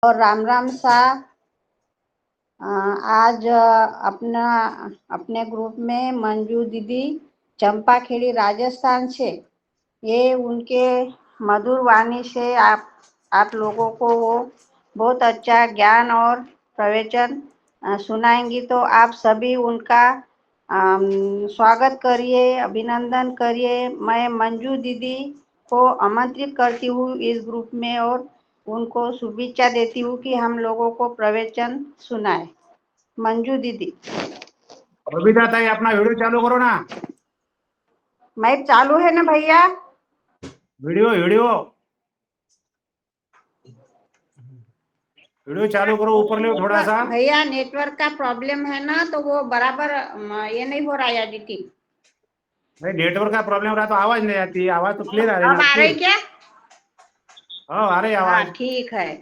और राम राम सा। आज अपने ग्रुप में मंजू दीदी चंपाखेड़ी राजस्थान से, ये उनके मधुर वाणी से आप लोगों को वो बहुत अच्छा ज्ञान और प्रवचन सुनाएंगी। तो आप सभी उनका स्वागत करिए, अभिनंदन करिए। मैं मंजू दीदी को आमंत्रित करती हूँ इस ग्रुप में और उनको शुभेच्छा देती हूँ कि हम लोगों को प्रवचन सुनाए। मंजू दीदी। बबीता ताई, अपना वीडियो चालू करो ना। माइक चालू है ना भैया? वीडियो वीडियो वीडियो चालू करो, ऊपर ले थोड़ा सा। भैया नेटवर्क का प्रॉब्लम है ना, तो वो बराबर ये नहीं हो रहा है एडिटिंग। भाई नेटवर्क का प्रॉब्लम रहा तो आवाज नहीं आती, आवाज तो क्लियर आ रही अब ना आ आपकी। रही क्या? हाँ, आ रही हाँ आवाज। ठीक है।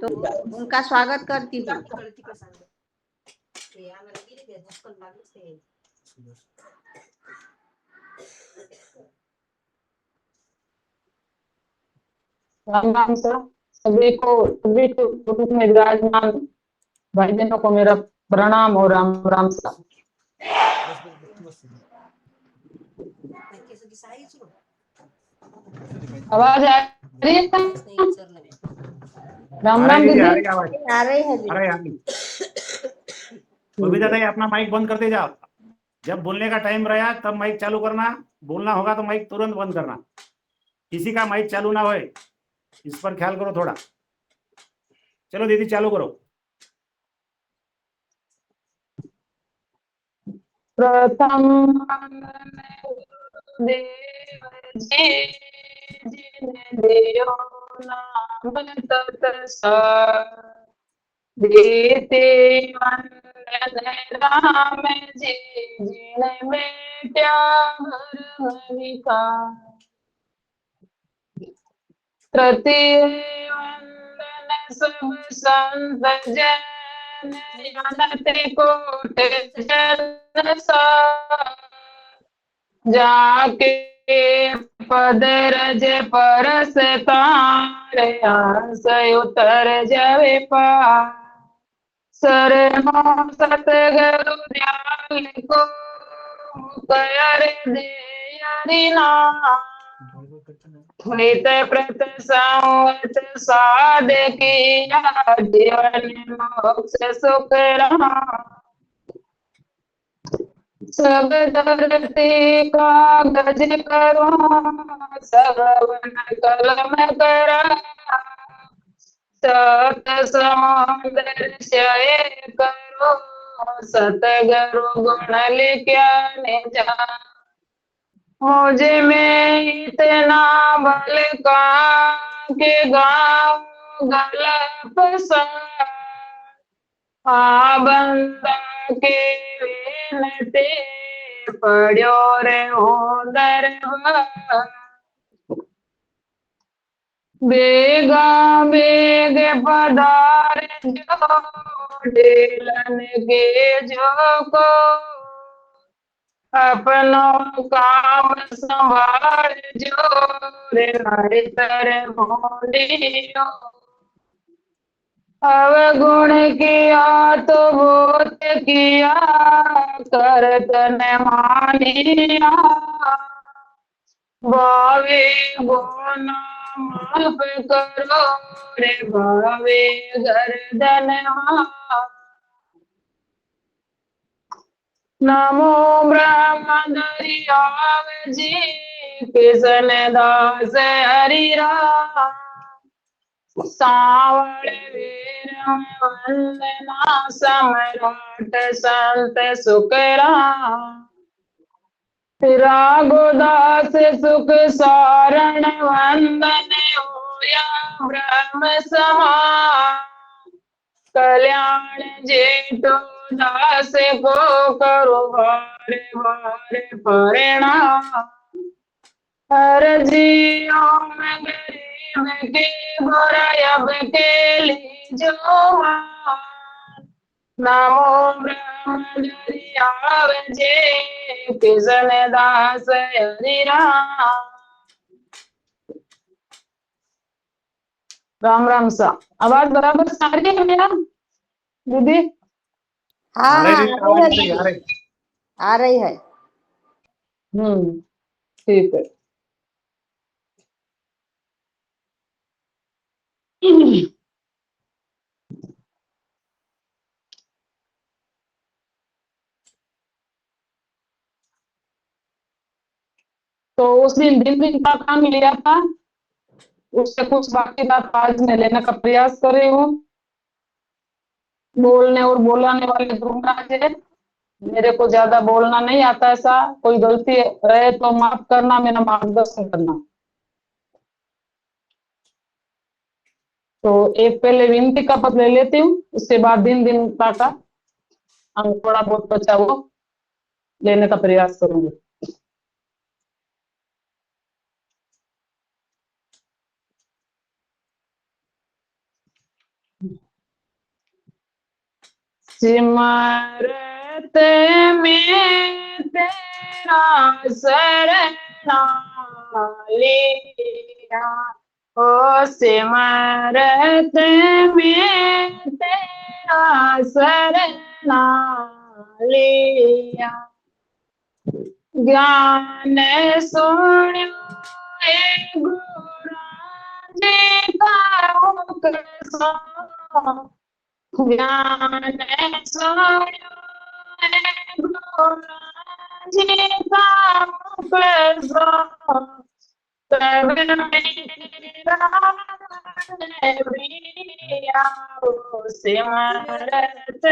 तो उनका स्वागत करती हूँ। राम राम सर। सभी को ग्रुप में विराजमान भाई बहनों को मेरा प्रणाम और राम राम सर। आवाज आ रही है सर? राम आ रही राम दीदी, आ दीदी। रही आवाज। आ रही है आ रही दीदी। आ रही। बबीता ताई, अपना माइक बंद करते जाओ। जब बोलने का टाइम रहा तब माइक चालू करना। बोलना होगा तो माइक तुरंत बंद करना। किसी का माइक चालू ना होए, इस पर ख्याल करो थोड़ा। चलो दीदी, चालू करो। प्रथम देव जी जिन दियो नाम तत्सर देते वंदन राम जी जिन मेट्या भरम विकार तृतीय वंदन सब संत जन अनति कोट जन सा जाके पद रज परस तार आस उतर जावे पार शरणो सतगुरु दयाल को कर दे नित प्रत संवत साध किया जीवन मोक्ष सुख रहा सब धरती कागज करो सवन कलम करा सत समुद्र क्षय करो सतगुरु गुण लिख्या जा मुझे में इतना बल का के गाँव गलप सा बंदा के विनते पड़ो रे हो दरबार बेगा बेग पधार जो डेलन के जो को अपनो काम संभाल जो रे हरि तर भोलियो अवगुण किया तो बहुत किया करत न मानिया भावे गुण माफ करो रे भावे गर्दन नमो ब्रह्म दरियाव जी किशन दास हरि राम सावळ वीर वंदना सम्राट संत सुखराम राघुदास सुख सारण वंदन होया ब्रह्म समान कल्याण जेठो दास को करो भारे भारे परिणाम हर जियो में गरीब के बुरायब के लीजो नमो ब्रह्म दरियाव जे किशन दास हरि राम राम राम सा। आवाज बराबर से आ रही है मेरा दीदी? हाँ आ रही हाँ, दीदी, आ रही आवाज है आ रही, आ दीदी, रही। आ रही है। ठीक है। तो उस दिन का काम लिया था, उससे कुछ बाकी बात आज मैं लेने का प्रयास कर रही हूँ। बोलने और बोलाने वाले ध्रुवराज है। मेरे को ज्यादा बोलना नहीं आता, ऐसा कोई गलती रहे तो माफ करना, मेरा मार्गदर्शन करना। तो एक पहले विनती का पद ले लेती हूँ, उसके बाद दिन का हम थोड़ा बहुत बचा वो लेने का प्रयास करूंगी। सिमरत में तेरा शरणा लिया, ओ सिमरत में तेरा शरणा लिया। ज्ञान सुन्यो ए गुरु जी का मुख सो, ज्ञान सुन्यो ए गुरु जी का मुख सो, तब मेरा प्रिया सिमरत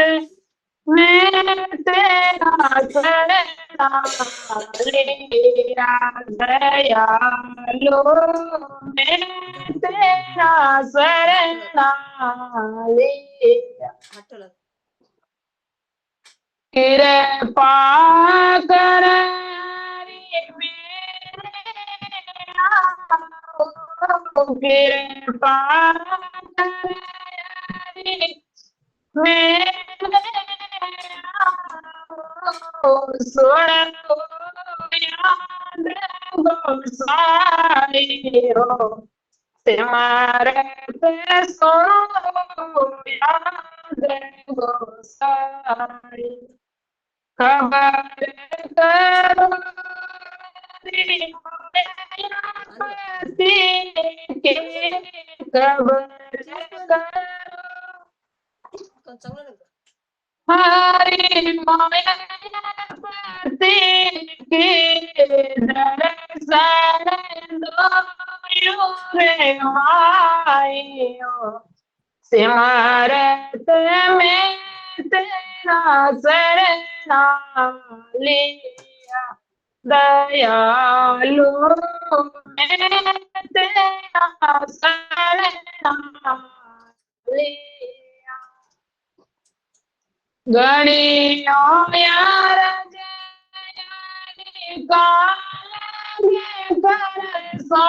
मैं तेरा शरणा लिया, दयालो मैं तेरा शरणा लिया। कृपा कर हरि मेरे, कृपा कर हरि मेरे, सुन याद गोसाई हो, सिमरत सुनो याद गोसाई। खबर करो पति के, खबर करो हरि माया पति के, दर्शन दो रे मायो, सिमरत में तेरा शरणा लिया, दयालु मैं तेरा शरणा लिया। गणियों यार जय काल कर सो,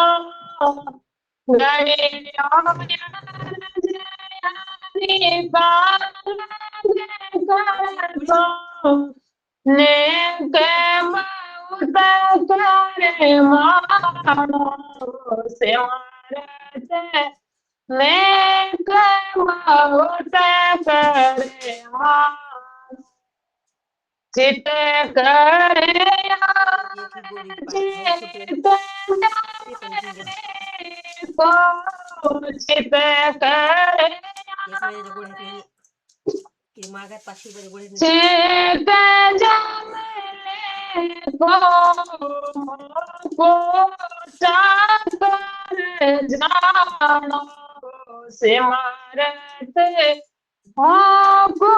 गणियों यार काल कर सो, नेक बहुत करे मानो, सिमरत नेक बहुत करे मान, चित करे चित को चित करे चित जमले को चाकर जानो, सिमरत को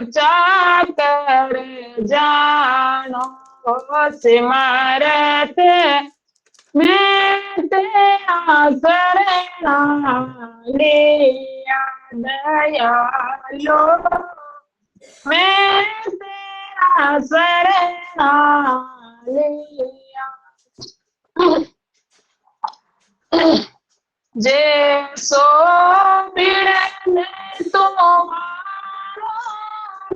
चाकर जानो, सिमरत मैं तेरा शरणा लिया, दयालो मैं तेरा शरणा लिया। जे सो बिड़न तुम्हारो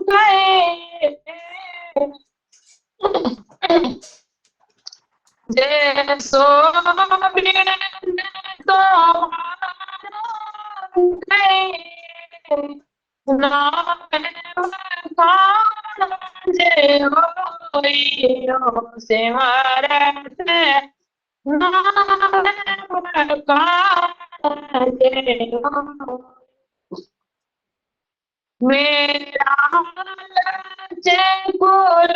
गए, जे सो बिड़न तुम्हारो जे होइयो से मारते मेरा कुल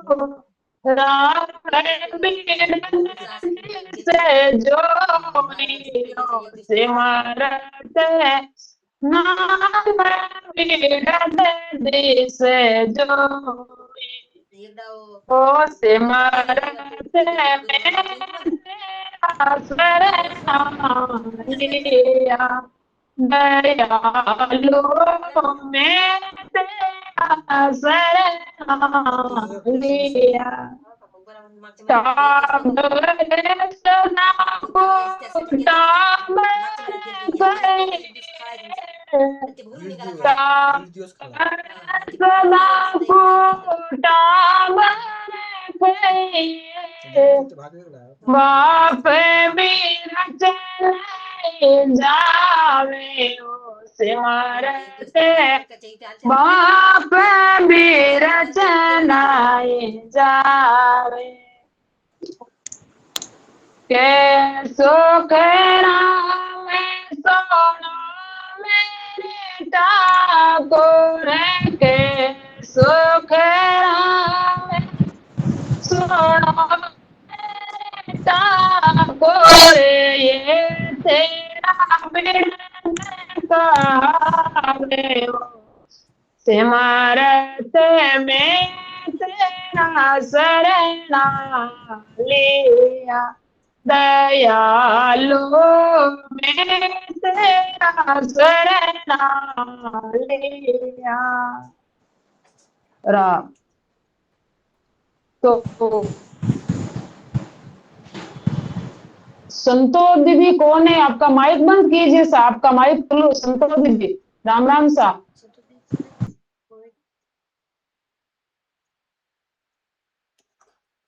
को मेरा कुल से जो से मारते नाम से जो ओ से मारते लिया दयालु मैं तेरा शरण लिया बाप मेरा चले जावे से मारते बाप मेरा चलाए जावे कैसो कहना मैं सोना मेरे ठाकुर कैसो कहना मैं सोना मेरे ठाकुर ये तेरा बेटा से मारते में तेरा शरणा लिया दयालु मैं तेरा शरणा लिया राम। तो संतोष दीदी कौन है? आपका माइक बंद कीजिए सा, आपका माइक खोलो संतोष दीदी। राम राम सा।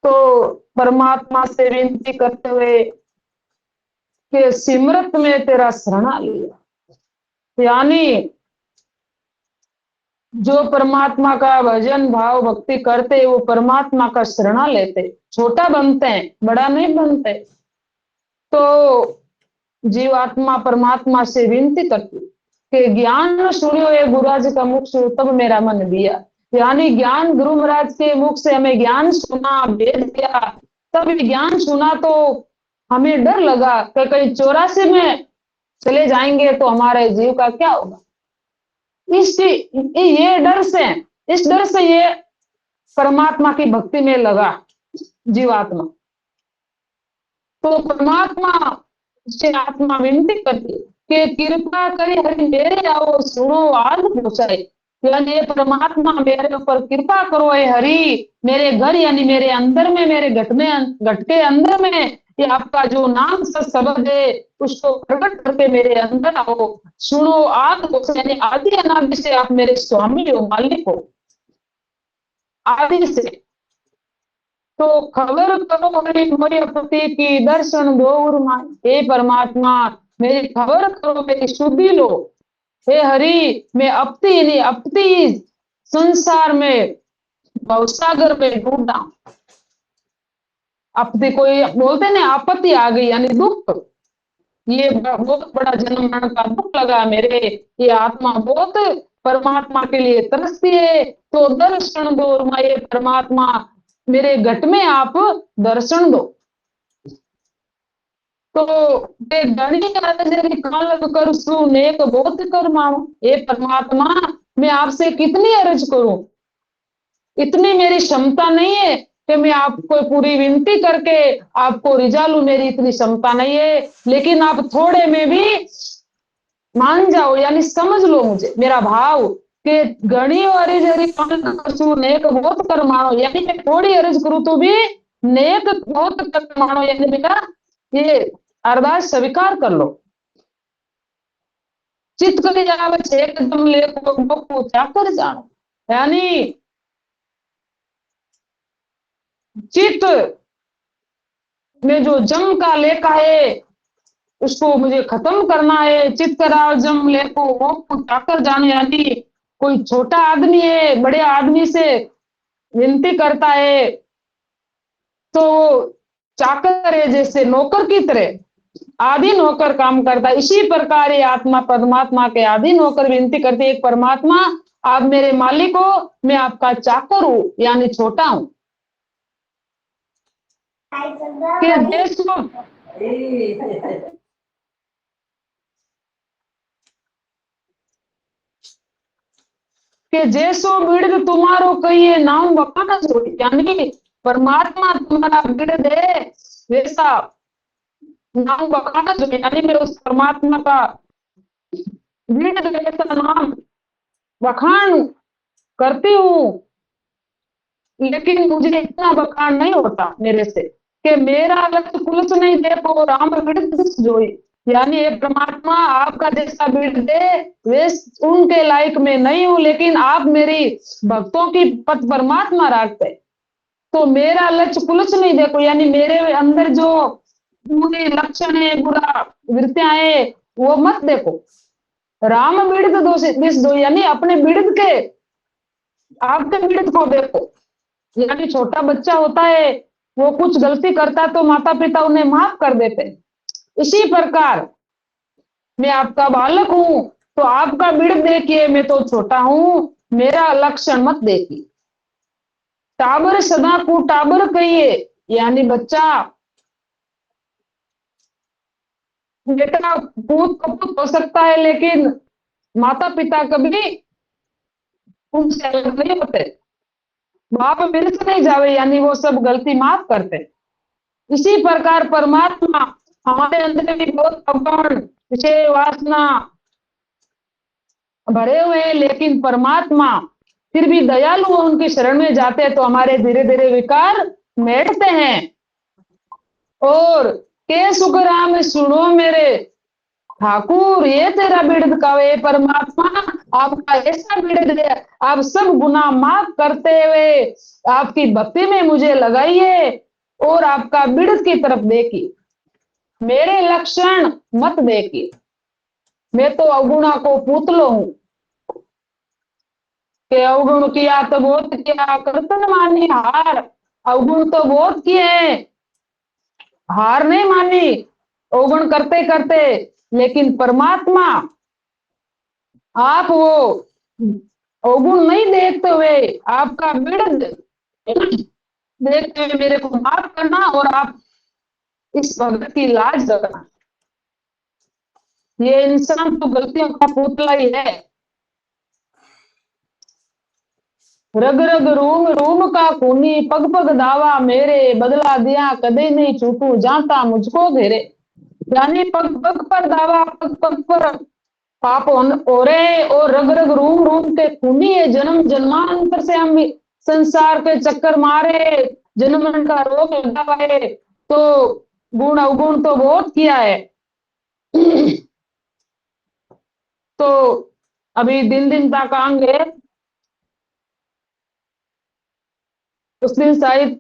तो परमात्मा से विनती करते हुए कि सिमरत में तेरा शरणा लिया, यानी जो परमात्मा का भजन भाव भक्ति करते वो परमात्मा का शरणा लेते, छोटा बनते हैं बड़ा नहीं बनते। तो जीवात्मा परमात्मा से विनती करती कि ज्ञान सुनियो ये गुरुराज का मुख से तब मेरा मन दिया, यानी ज्ञान गुरु महाराज के मुख से हमें ज्ञान सुना भेद दिया, तब ज्ञान सुना तो हमें डर लगा कि कहीं 84 में चले जाएंगे तो हमारे जीव का क्या होगा। ये डर से, इस डर से ये परमात्मा की भक्ति में लगा जीवात्मा। तो परमात्मा से आत्मा विनती करती कि कृपा करे हरि मेरे आओ सुनो आद पहुंचाए, यानी ये परमात्मा मेरे ऊपर कृपा करो, ये हरि मेरे घर यानी मेरे अंदर में, मेरे घट के अंदर में ये आपका जो नाम शब्द है उसको प्रकट करके मेरे अंदर आओ, सुनो आद यानी आदि अनादि से आप मेरे स्वामी हो, मालिक हो आदि से। तो खबर करो मेरी पति की दर्शन दो हे परमात्मा मेरी खबर करो, मेरी शुद्धि लो, हे हरि मैं अपती नहीं अपती संसार में भवसागर में डूबा। अपती कोई बोलते ना आपत्ति आ गई यानी दुख, ये बहुत बड़ा जन्म मरण का दुख लगा मेरे, ये आत्मा बहुत परमात्मा के लिए तरसती है, तो दर्शन दो माये परमात्मा मेरे घट में आप दर्शन दो। तो कर सु नेक बहुत कर मानो, हे परमात्मा मैं आपसे कितनी अर्ज करूं, इतनी मेरी क्षमता नहीं है कि मैं आपको पूरी विनती करके आपको रिझा लूं, मेरी इतनी क्षमता नहीं है, लेकिन आप थोड़े में भी मान जाओ यानी समझ लो मुझे मेरा भाव कि घनी अर्ज हरि करसु नेक बहुत कर मानो, यानी मैं थोड़ी अर्ज करूं तो भी नेक बहुत कर मानो, यानी बेटा ये अरदास स्वीकार कर लो। चित कर जावे एकदम ले को क्या कर जानो, यानी चित्त में जो जम का लेखा है उसको मुझे खत्म करना है। चित्त कराओ जम लेको मोक्ष चाकर जाने, यानी कोई छोटा आदमी है बड़े आदमी से विनती करता है तो चाकर है, जैसे नौकर की तरह आदि नौकर काम करता है। इसी प्रकार ये आत्मा परमात्मा के आदि नौकर विनती करती है, एक परमात्मा आप मेरे मालिक हो, मैं आपका चाकर हूं यानी छोटा हूं। कि जैसो कि जैसो बिरद तुम्हारो कहिए नाम वखाना छोड़ी, यानी परमात्मा तुम्हारा बिरद है वैसा नाम वखाना छोड़ी, यानी मैं उस परमात्मा का बिरद वैसा नाम बखान करती हूँ। लेकिन मुझे इतना बखान नहीं होता मेरे से कि मेरा लक्ष्य कुलस नहीं देखो राम बिरद जोई, यानी ये परमात्मा आपका जैसा बिरद है वे उनके लायक में नहीं हूं, लेकिन आप मेरी भक्तों की पथ परमात्मा रखते तो मेरा लक्ष्य कुलस नहीं देखो, यानी मेरे अंदर जो बुरे लक्षण है बुरा वृत्तियां है वो मत देखो। राम बिरद दिस दो, यानी अपने बिरद के आपके बिरद को देखो। यानी छोटा बच्चा होता है वो कुछ गलती करता तो माता पिता उन्हें माफ कर देते, इसी प्रकार मैं आपका बालक हूं तो आपका बिरद देखिए, मैं तो छोटा हूं मेरा लक्षण मत देखिए। टाबर सदा को टाबर कहिए, यानी बच्चा बेटा पूत कपूत हो सकता है लेकिन माता पिता कभी उनसे अलग नहीं होते, बाप मिल से नहीं जावे, यानी वो सब गलती माफ करते। इसी प्रकार परमात्मा हमारे अंदर भी बहुत अवगुण विषय वासना भरे हुए हैं, लेकिन परमात्मा फिर भी दयालु उनकी शरण में जाते हैं तो हमारे धीरे धीरे विकार मिटते हैं। और के सुख राम सुनो मेरे ठाकुर ये तेरा बिरद का वे परमात्मा आपका ऐसा बिरद है, आप सब गुनाह माफ करते हुए आपकी भक्ति में मुझे लगाइए और आपका बिरद की तरफ देखिए, मेरे लक्षण मत देखिए। मैं तो अवगुणा को पुतलो हूं कि अवगुण किया तो बहुत किया करतन मानी हार, अवगुण तो बहुत किए हैं हार नहीं मानी अवगुण करते करते, लेकिन परमात्मा आप वो अवगुण नहीं देखते हुए आपका बिरद देखते हुए मेरे को माफ करना और आप इस भगत की लाज रखना। ये इंसान तो गलतियों का पुतला ही है, रग रग रूम रूम का खूनी पग पग दावा मेरे, बदला दिया कदे नहीं छूटू जाता मुझको घेरे, यानी पग पग पर दावा पग पग पर पाप हो रहे और रग रग रूम रूम के खूनी है, जन्म जन्मांतर से हम संसार के चक्कर मारे जन्म का रोग लगा हुआ है तो गुण अवगुण तो बहुत किया है। तो अभी दिन दिन तक आएंगे उस दिन शायद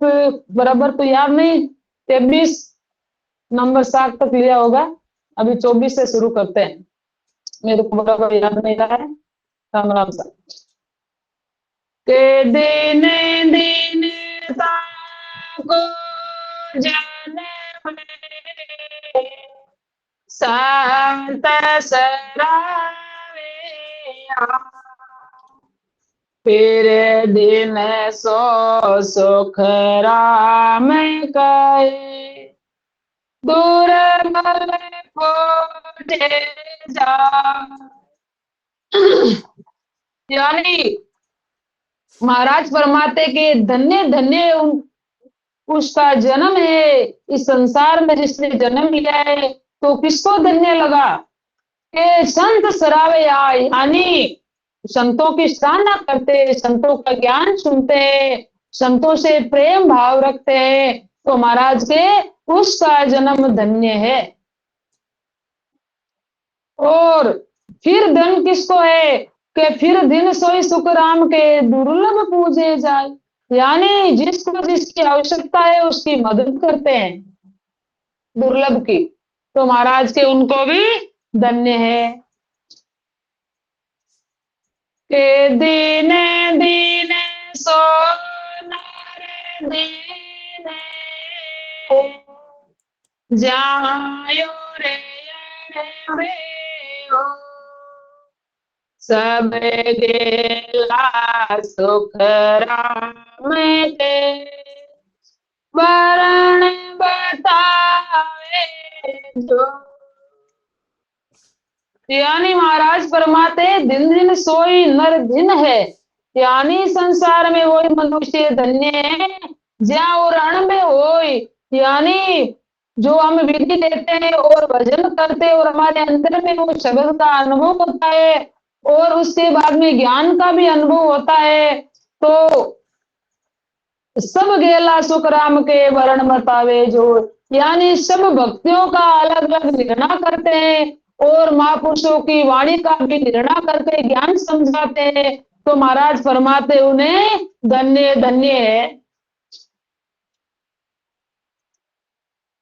बराबर तो याद नहीं 23 नंबर 7 तक लिया होगा, अभी 24 से शुरू करते हैं, मेरे को बराबर याद नहीं रहा है। राम राम सा के दिन दिन को जन संत सरावे फिर दिन सो सुख राम कहे दूर पोटे जा, यानी महाराज परमाते के धन्य धन्य उसका जन्म है इस संसार में जिसने जन्म लिया है तो किसको धन्य लगा कि संत सरावे आए, यानी संतों की सराहना करते संतों का ज्ञान सुनते संतों से प्रेम भाव रखते हैं तो महाराज के उसका जन्म धन्य है। और फिर धन किसको है कि फिर दिन सोई सुख राम के दुर्लभ पूजे जाए, यानी जिसको जिसकी आवश्यकता है उसकी मदद करते हैं, दुर्लभ की। तो महाराज के उनको भी धन्य है। के दीने दीने सोनारे दीने जायो रे रे हो, सब गेला सुख राम के वरण बतावे जो। यानी महाराज परमाते दिन दिन सोई नर दिन है, यानी संसार में वही मनुष्य धन्य है ज्या और रण में होई। यानी जो हम विधि देते हैं और भजन करते हैं और हमारे अंदर में वो शब्द का अनुभव होता है और उसके बाद में ज्ञान का भी अनुभव होता है, तो सब गेला सुख राम के वरण बतावे जो। यानी सब भक्तियों का अलग अलग निर्णय करते हैं और महापुरुषों की वाणी का भी निर्णय करके ज्ञान समझाते हैं। तो महाराज फरमाते उन्हें धन्य धन्य है।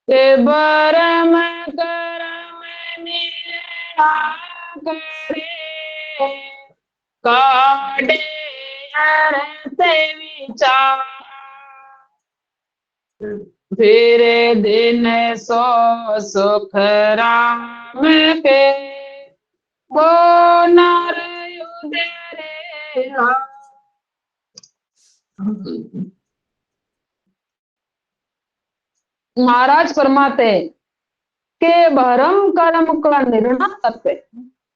के बरम करम नीरा करे काटे अरते विचार, फिर दिन सो सुख राम के वो नर उदरे हा। महाराज फरमाते के भरम कर्म का निर्णय करते,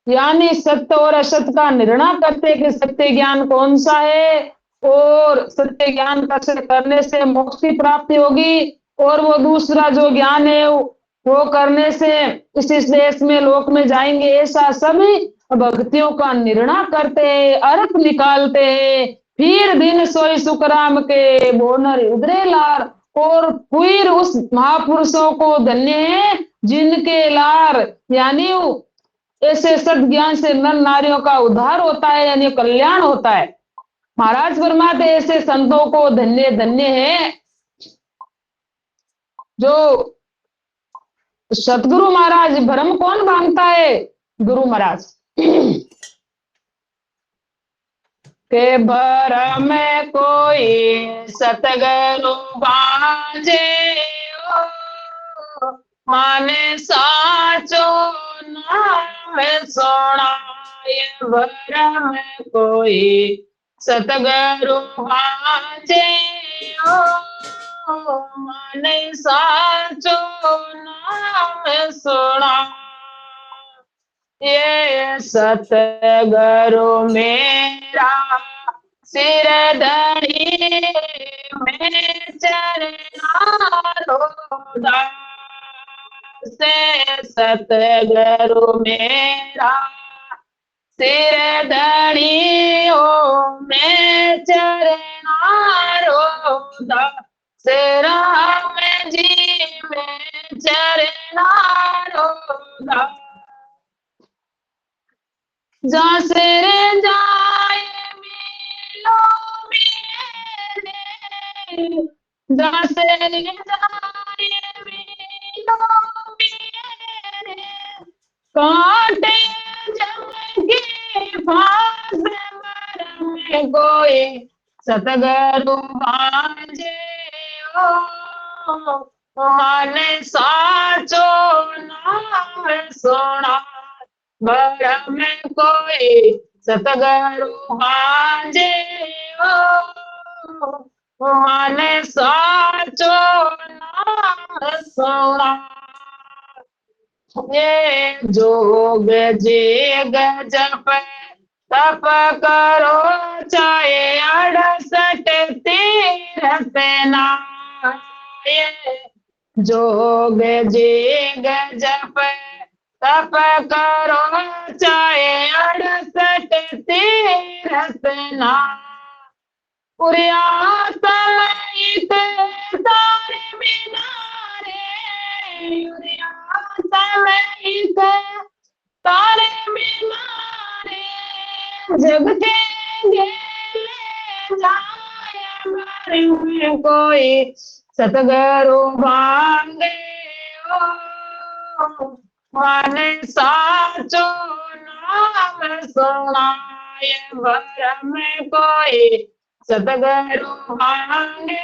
यानी सत्य और असत का निर्णय करते कि सत्य ज्ञान कौन सा है और सत्य ज्ञान का करने से मोक्ष की प्राप्ति होगी और वो दूसरा जो ज्ञान है वो करने से इस देश में लोक में जाएंगे, ऐसा सभी भक्तियों का निर्णय करते हैं, अर्थ निकालते हैं। फिर दिन सोई सुखराम के बोनर उदरे लार, और फिर उस महापुरुषों को धन्य है जिनके लार यानी ऐसे सद ज्ञान से नर नारियों का उद्धार होता है यानी कल्याण होता है। महाराज फरमाते ऐसे संतों को धन्य धन्य है जो सतगुरु महाराज। भ्रम कौन भांगता है? गुरु महाराज। के भरम में कोई सतगुरु बाजे माने साचो नाम सोना, ये भरम कोई सतगुरु बाजे माने साचो नाम सोना, ये सतगुरु मेरा सिर धरी में चरना रोदा से, सतगुरु मेरा सिर धरी ओ में चरना रोदा से, राम जी में चरना रोदा जा से जाए मिलो मेरे, जा से जाए मिलो मेरे, कांटे जम के फांस में कोई सतगुरु भांजे ओ माने साचो नाम सोना, भरम में कोई सतगुरु भांजे ओ माने साचो नाम सोना, ये जोग जेग जप तप करो चाहे 68 तीरथ नाये, जोग जेग जप तप करो चाहे 68 तीरथ ना, उरियातम इत तारे मीनारे, उरियातम इत तारे मीनारे, जग के गेले जाए में कोई सतगुरु भांगे माने साचो नाम सुनाए भर में कोई सतगुरु भांगे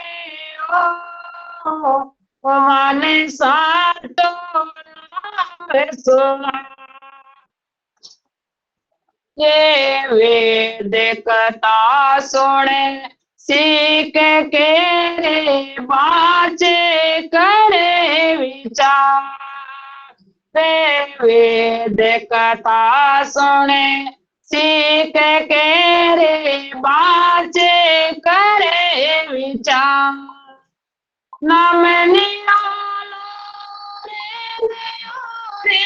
माने साचो नाम सुना ये वेद कथा सुने सीख के रे बाचे करे विचार वेद कथा सुने सीख के रे बाचे करे विचार नाम निरालो रे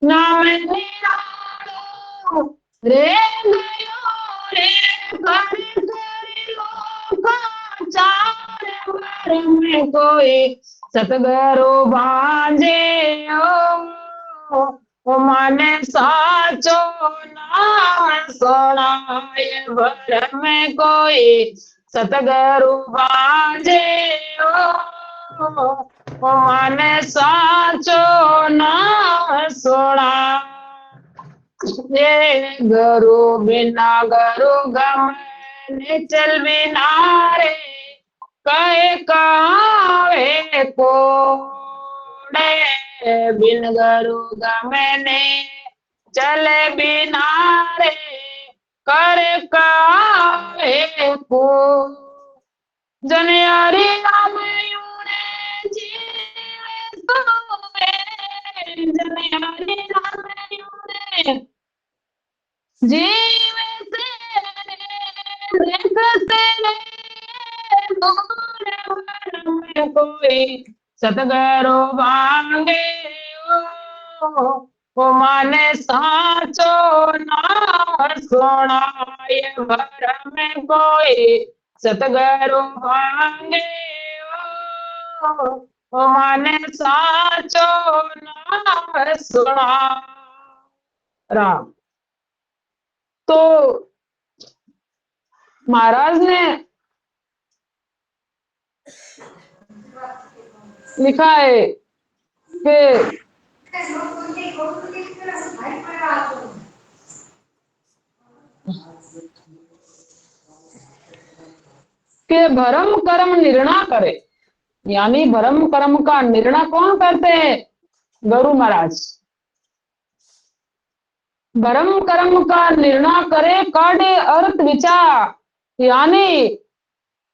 नाम निरालो रे गयो रे कर लोकाचार भर में कोई सतगुरु भांजे ओ माने साचो नाम सुनाए भर में कोई सतगुरु भांजे ओ माने साचो नाम सुना ये गुरु बिना गुरु गम चल बिना रे कहे कावे को बिन गुरु गमने चले बिना रे कर कावे को जन हरि नाम यूने जीवे सोए जन हरि नाम यूने जीवे से देखते में कोई सतगुरु भांगे ओ माने साचो नाम सुनाए भर में कोई सतगुरु भांगे ओ माने साचो नाम सुना राम। तो महाराज ने लिखा है कि भरम कर्म निर्णय करे, यानी भरम कर्म का निर्णय कौन करते हैं? गुरु महाराज। भरम कर्म का निर्णय करे काढ़े अर्थ विचार, यानी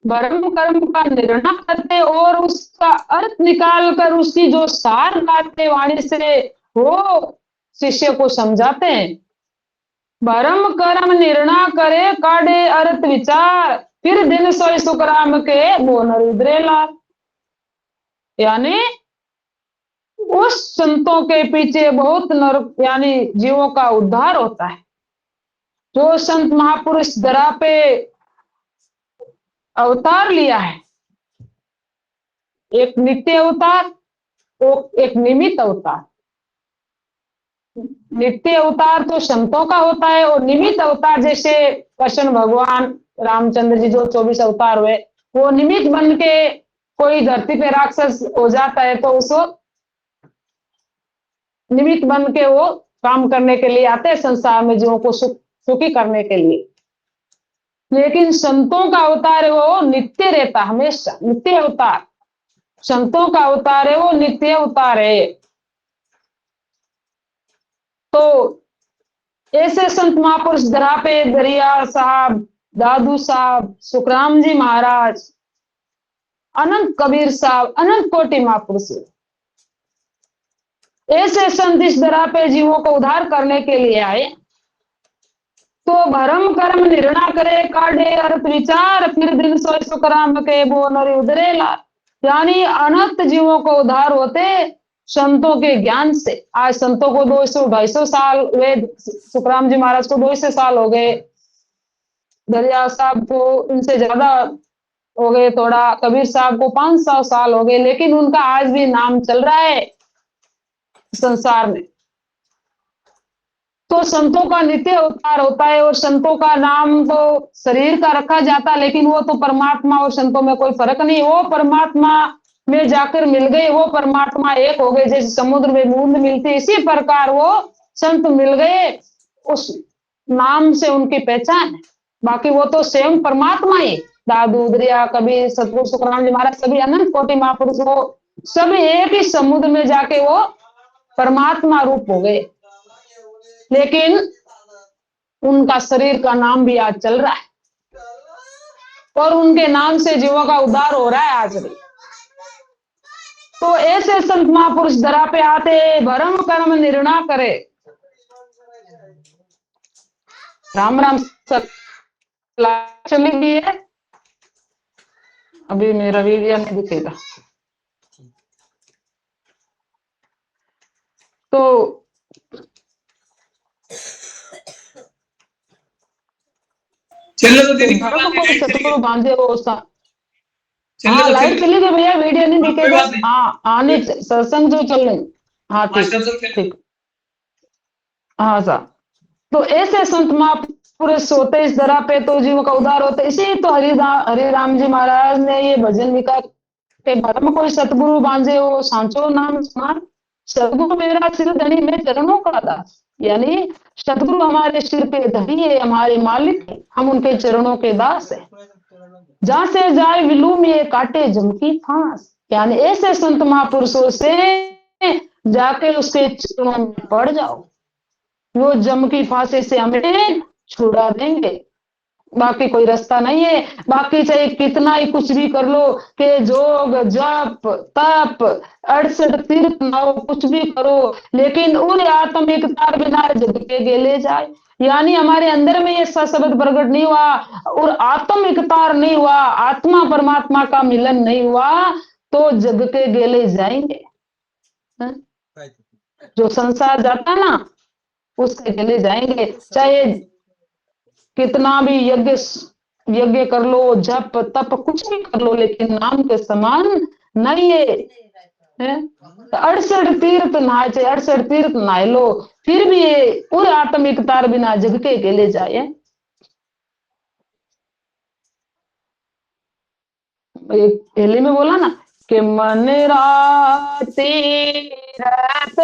भरम कर्म का निर्णय करते और उसका अर्थ निकाल कर उसकी जो सार गाते वाणी से वो शिष्य को समझाते हैं। भरम कर्म निर्णय करे काढ़े अर्थ विचार, फिर दिन सोई सुखराम के बोन रुद्रेला, यानी उस संतों के पीछे बहुत नर यानी जीवों का उद्धार होता है। जो संत महापुरुष धरा पे अवतार लिया है, एक नित्य अवतार और एक निमित्त अवतार। नित्य अवतार तो संतों का होता है और निमित्त अवतार जैसे कृष्ण भगवान रामचंद्र जी जो 24 अवतार हुए, वो निमित्त बन के कोई धरती पे राक्षस हो जाता है तो उसको निमित्त बन के वो काम करने के लिए आते हैं संसार में, जीवों को सुखी करने के लिए। लेकिन संतों का अवतार है वो नित्य रहता, हमेशा नित्य अवतार। संतों का अवतार है वो नित्य अवतार है। तो ऐसे संत महापुरुष धरा पे दरिया साहब, दादू साहब, सुखराम जी महाराज, अनंत कबीर साहब, अनंत कोटि महापुरुष, ऐसे संत इस धरा पे जीवों को उद्धार करने के लिए आए। तो भरम कर्म निर्णय करे काढ़े अर्थ विचार, फिर दिन सोई सुखराम के बोन उधरेला, यानी अनंत जीवों को उद्धार होते संतों के ज्ञान से। आज संतों को 200-250 साल हुए, सुखराम जी महाराज को 200 साल हो गए, दरिया साहब को इनसे ज्यादा हो गए थोड़ा, कबीर साहब को 500 साल हो गए, लेकिन उनका आज भी नाम चल रहा है संसार में। तो संतों का नित्य अवतार होता है और संतों का नाम तो शरीर का रखा जाता है, लेकिन वो तो परमात्मा और संतों में कोई फर्क नहीं। वो परमात्मा में जाकर मिल गए, वो परमात्मा एक हो गए। जैसे समुद्र में बूंद मिलती है, इसी प्रकार वो संत मिल गए, उस नाम से उनकी पहचान है। बाकी वो तो स्वयं परमात्मा ही, दादू दरिया कबीर सतगुरु सुखराम जी महाराज सभी अनंत कोटि महापुरुष, वो सभी एक ही समुद्र में जाके वो परमात्मा रूप हो गए। लेकिन उनका शरीर का नाम भी आज चल रहा है और उनके नाम से जीवों का उद्धार हो रहा है आज भी। तो ऐसे संत महापुरुष दरा पे आते, भरम कर्म निर्णय करे। राम राम सर चली गई है, अभी मेरा वीडियो नहीं दिखेगा। तो सतगुरु बांधे वो हाँ लाइट चली गई भैया, वीडियो नहीं दिखेगा। हाँ आने सत्संग जो चल रही। हाँ ठीक ठीक। हाँ सर, तो ऐसे संत महापुरुष होते इस दरा पे तो जीवों का उद्धार होता है। इसी तो हरिराम जी महाराज ने ये भजन लिखा के भरम कोई सतगुरु बांझे हो सांचो नाम स्मार, सतगुरु मेरा सिर धनी में चरणों का दास। यानी सतगुरु हमारे सिर पे धनी है, हमारे मालिक है, हम उनके चरणों के दास है। जहां से जाए विलूम ये काटे जम की फांस। यानी ऐसे संत महापुरुषों से जाके उसके चरणों में पड़ जाओ, वो जम की फांसी से हमें छुड़ा देंगे। बाकी कोई रास्ता नहीं है। बाकी चाहे कितना ही कुछ भी कर लो, के जोग जप तप 68 तीर्थ नाओ कुछ भी करो, लेकिन उन आत्मिक तार बिना जग के गेले जाए। यानी हमारे अंदर में ये शब्द प्रकट नहीं हुआ और आत्मिक तार नहीं हुआ, आत्मा परमात्मा का मिलन नहीं हुआ, तो जग के गेले जाएंगे। जो संसार जाता ना उसके गले जाएंगे। चाहे कितना भी यज्ञ कर लो, जप तप कुछ भी कर लो, लेकिन नाम के समान नहीं है। 68 तीर्थ नहाए, चाहे 68 तीर्थ नहाए लो, फिर भी ये पूरे आत्मिक तार बिना जग के गेले जाए। एक पहले में बोला ना कि मन राती रात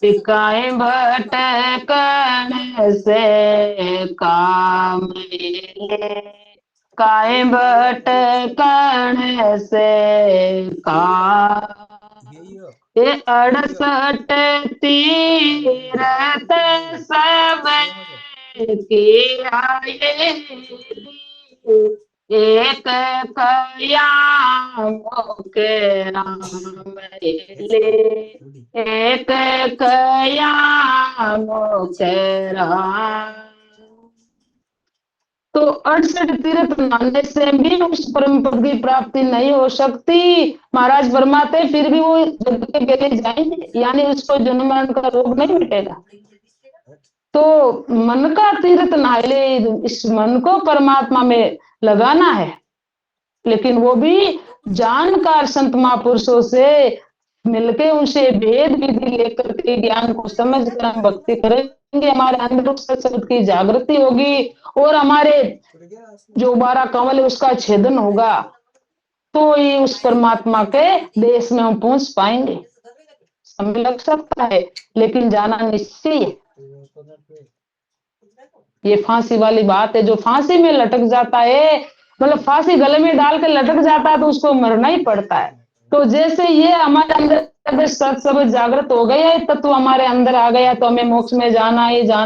सिकाए भटकन से काम काए भटकन से काम। ये 68 तीरथ सब के आए, एक कयाम के राम ले, एक कयाम के राम। तो 68 तीर्थ मानने से भी उस परम पद की प्राप्ति नहीं हो सकती। महाराज फरमाते फिर भी वो जग के गले जाएंगे, यानी उसको जन्म मरण का रोग नहीं मिटेगा। तो मन का तीर्थ नहाले, इस मन को परमात्मा में लगाना है, लेकिन वो भी जानकार संत महापुरुषों से मिलके उनसे भेद विधि लेकर के ज्ञान को समझ कर हम भक्ति करेंगे। हमारे अंदर शब्द की जागृति होगी और हमारे जो 12 कमल है उसका छेदन होगा, तो ये उस परमात्मा के देश में हम पहुंच पाएंगे। समय लग सकता है लेकिन जाना निश्चय है। ये फांसी वाली बात है, जो फांसी में लटक जाता है, मतलब फांसी गले में डाल के लटक जाता है तो उसको मरना ही पड़ता है। तो जैसे ये हमारे अंदर सब जागृत हो गया है, तत्व हमारे अंदर आ गया, तो हमें मोक्ष में जाना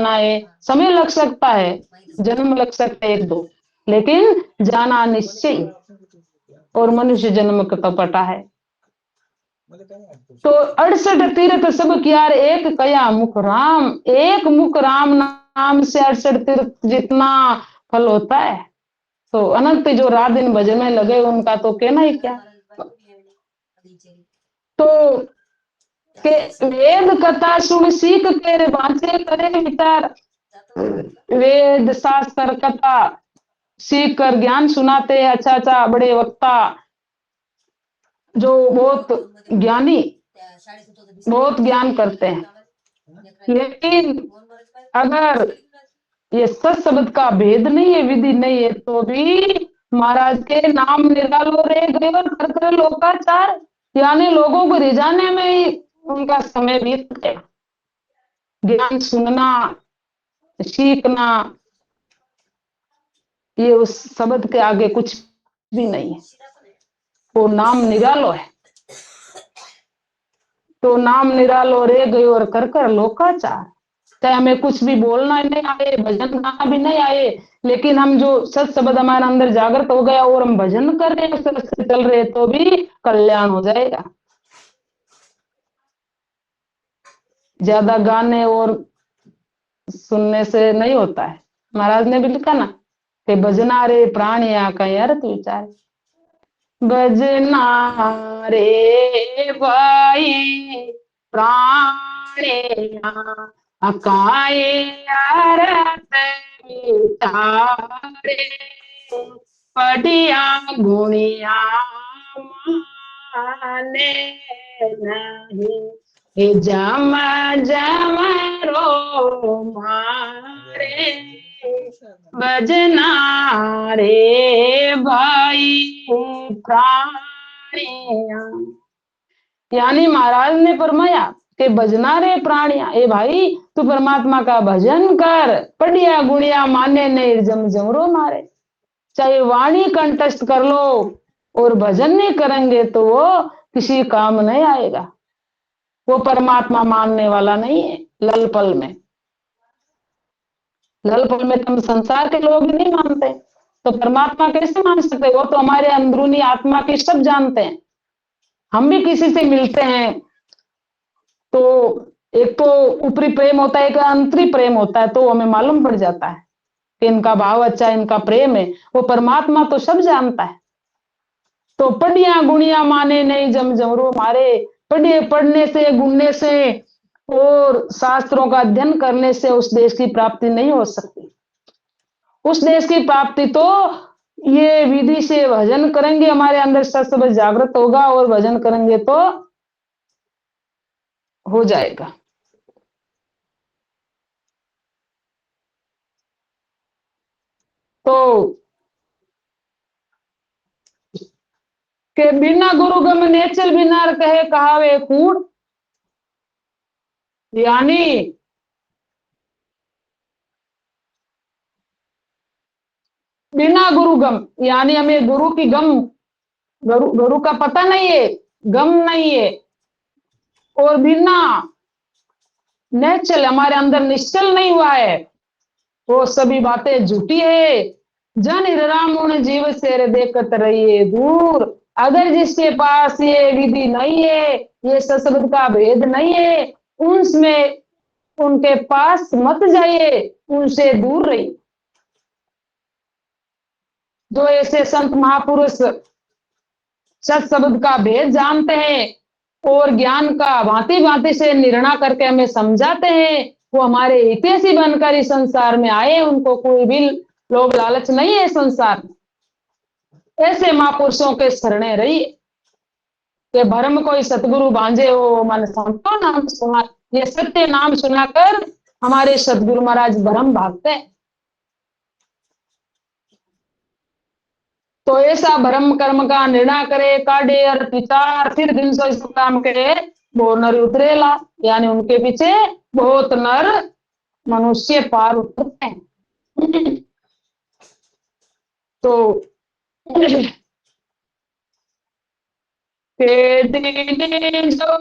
है। समय लग सकता है, जन्म लग सकता है 1-2, लेकिन जाना निश्चय। और मनुष्य जन्म कपटा है। तो 68 तीर्थ सब किया एक कया मुख राम, एक मुख राम नाम से 68 तीर्थ जितना फल होता है। तो अनंत जो रात दिन भजन में लगे उनका तो कहना ही क्या। तो वेद कथा सुन सीख के बांचे करे विचार, वेद शास्त्र कथा सीख कर ज्ञान सुनाते हैं अच्छा बड़े वक्ता। जो बहुत ज्ञानी, बहुत ज्ञान करते हैं, लेकिन अगर ये सत शब्द का भेद नहीं है, विधि नहीं है, तो भी महाराज के नाम निरालो रे गैवर कर कर लोकाचार, यानी लोगों को रिझाने में ही उनका समय बीत गया। ज्ञान सुनना, सीखना, ये उस शब्द के आगे कुछ भी नहीं है। वो नाम निरालो है, तो नाम निरालो रे गयो और कर कर लोकाचार। चाहे हमें कुछ भी बोलना नहीं आए, भजन गाना भी नहीं आए, लेकिन हम जो सत शब्द हमारे अंदर जागृत हो गया और हम भजन कर रहे हैं, उस तरह से चल रहे, तो भी कल्याण हो जाएगा। ज्यादा गाने और सुनने से नहीं होता है। महाराज ने भी लिखा ना कि भजना रे प्राणिया कहीं अर्थ विचार, भजना रे भाई प्राणिया अकाए अर्थ विचारे, पढ़िया गुणिया माने नहीं, हे जम जम रो मारे, भजना रे भाई प्राणिया। यानी महाराज ने फरमाया कि भजना रे प्राणिया, ए भाई तू परमात्मा का भजन कर, पढ़िया गुड़िया माने नहीं, जम जमरो मारे। चाहे वाणी कंठस्थ कर लो और भजन नहीं करेंगे तो वो किसी काम नहीं आएगा। वो परमात्मा मानने वाला नहीं है। लल पल में, लल पल में तुम संसार के लोग नहीं मानते तो परमात्मा कैसे मान सकते? वो तो हमारे अंदरूनी आत्मा की सब जानते हैं। हम भी किसी से मिलते हैं तो एक तो ऊपरी प्रेम होता है, एक अंतरी प्रेम होता है, तो हमें मालूम पड़ जाता है कि इनका भाव अच्छा है, इनका प्रेम है। वो परमात्मा तो सब जानता है। तो पढ़िया गुणिया माने नहीं, जम जमरो मारे। पढ़ने से, गुणने से और शास्त्रों का अध्ययन करने से उस देश की प्राप्ति नहीं हो सकती। उस देश की प्राप्ति तो ये विधि से भजन करेंगे, हमारे अंदर सत्सबद जागृत होगा और भजन करेंगे तो हो जाएगा। तो के बिना गुरु गम नेचल बिना कहे कहावे कूड़, यानी बिना गुरु गम, यानी हमें गुरु की गम, गुरु का पता नहीं है, गम नहीं है, और बिना नेचल, हमारे अंदर निश्चल नहीं हुआ है, वो सभी बातें झूठी है। जन राम जीव से देखत रहिए दूर। अगर जिसके पास ये विधि नहीं है, ये सत्संग का भेद नहीं है, उनमें उनके पास मत जाइए, उनसे दूर रहिए। जो ऐसे संत महापुरुष सत शब्द का भेद जानते हैं और ज्ञान का भांति भांति से निर्णय करके हमें समझाते हैं, वो हमारे हितैषी बनकर इस संसार में आए। उनको कोई भी लोभ लालच नहीं है संसार में। ऐसे महापुरुषों के शरणे रहिए कि भरम कोई सतगुरु बांझे हो मन संतो नाम सुना। ये सत्य नाम सुनाकर हमारे सतगुरु महाराज भरम भागते हैं। तो ऐसा भरम कर्म का निर्णय करे, काढ़े अर्थ विचार, फिर दिन सो इस काम करे, वो नर उतरेला। यानी उनके पीछे बहुत नर मनुष्य पार उतरते हैं। तो के दीने जो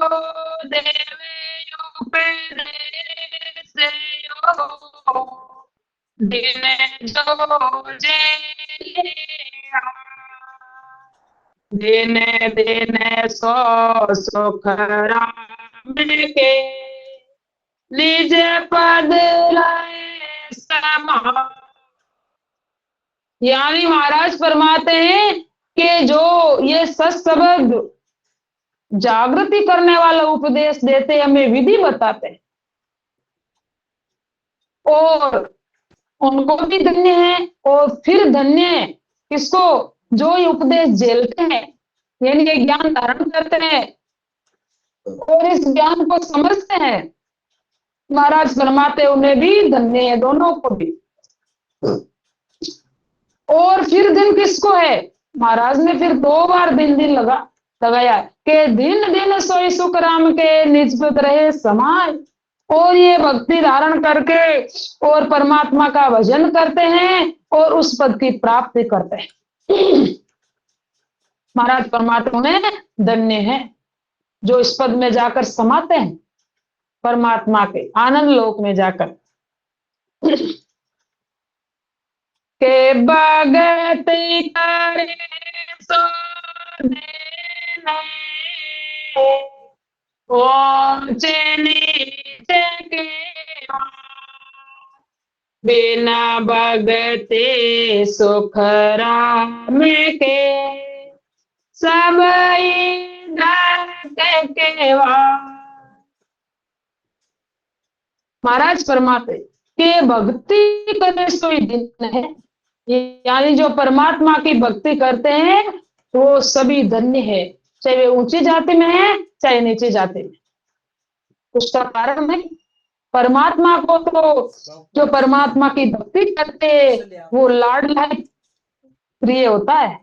देवे से दिने जो जेले दिने दिने सो सुख राम के निज पद लाए समा। यानी महाराज फरमाते हैं कि जो ये सत्सबद जागृति करने वाला उपदेश देते, हमें विधि बताते हैं, और उनको भी धन्य है। और फिर धन्य किसको? जो ये उपदेश झेलते हैं, यानी ये ज्ञान धारण करते हैं और इस ज्ञान को समझते हैं, महाराज फरमाते उन्हें भी धन्य है, दोनों को भी। और फिर दिन किसको है? महाराज ने फिर 2 बार दिन दिन लगाया कि दिन दिन सोई सुख राम के निजपत रहे समाज। और ये भक्ति धारण करके और परमात्मा का भजन करते हैं और उस पद की प्राप्ति करते हैं। महाराज परमात्मा में धन्य है जो इस पद में जाकर समाते हैं, परमात्मा के आनंद लोक में जाकर। के भगति करे सो देने, ऊंचे नीचे के बिना भगति सुख राम के सब नरक के वास। महाराज फरमाते कि भक्ति करने सो ही दिन है, यानी जो परमात्मा की भक्ति करते हैं वो सभी धन्य है, चाहे वे ऊंची जाति में है चाहे नीची जाति में। उसका कारण है परमात्मा को तो जो परमात्मा की भक्ति करते वो लाडला प्रिय होता है।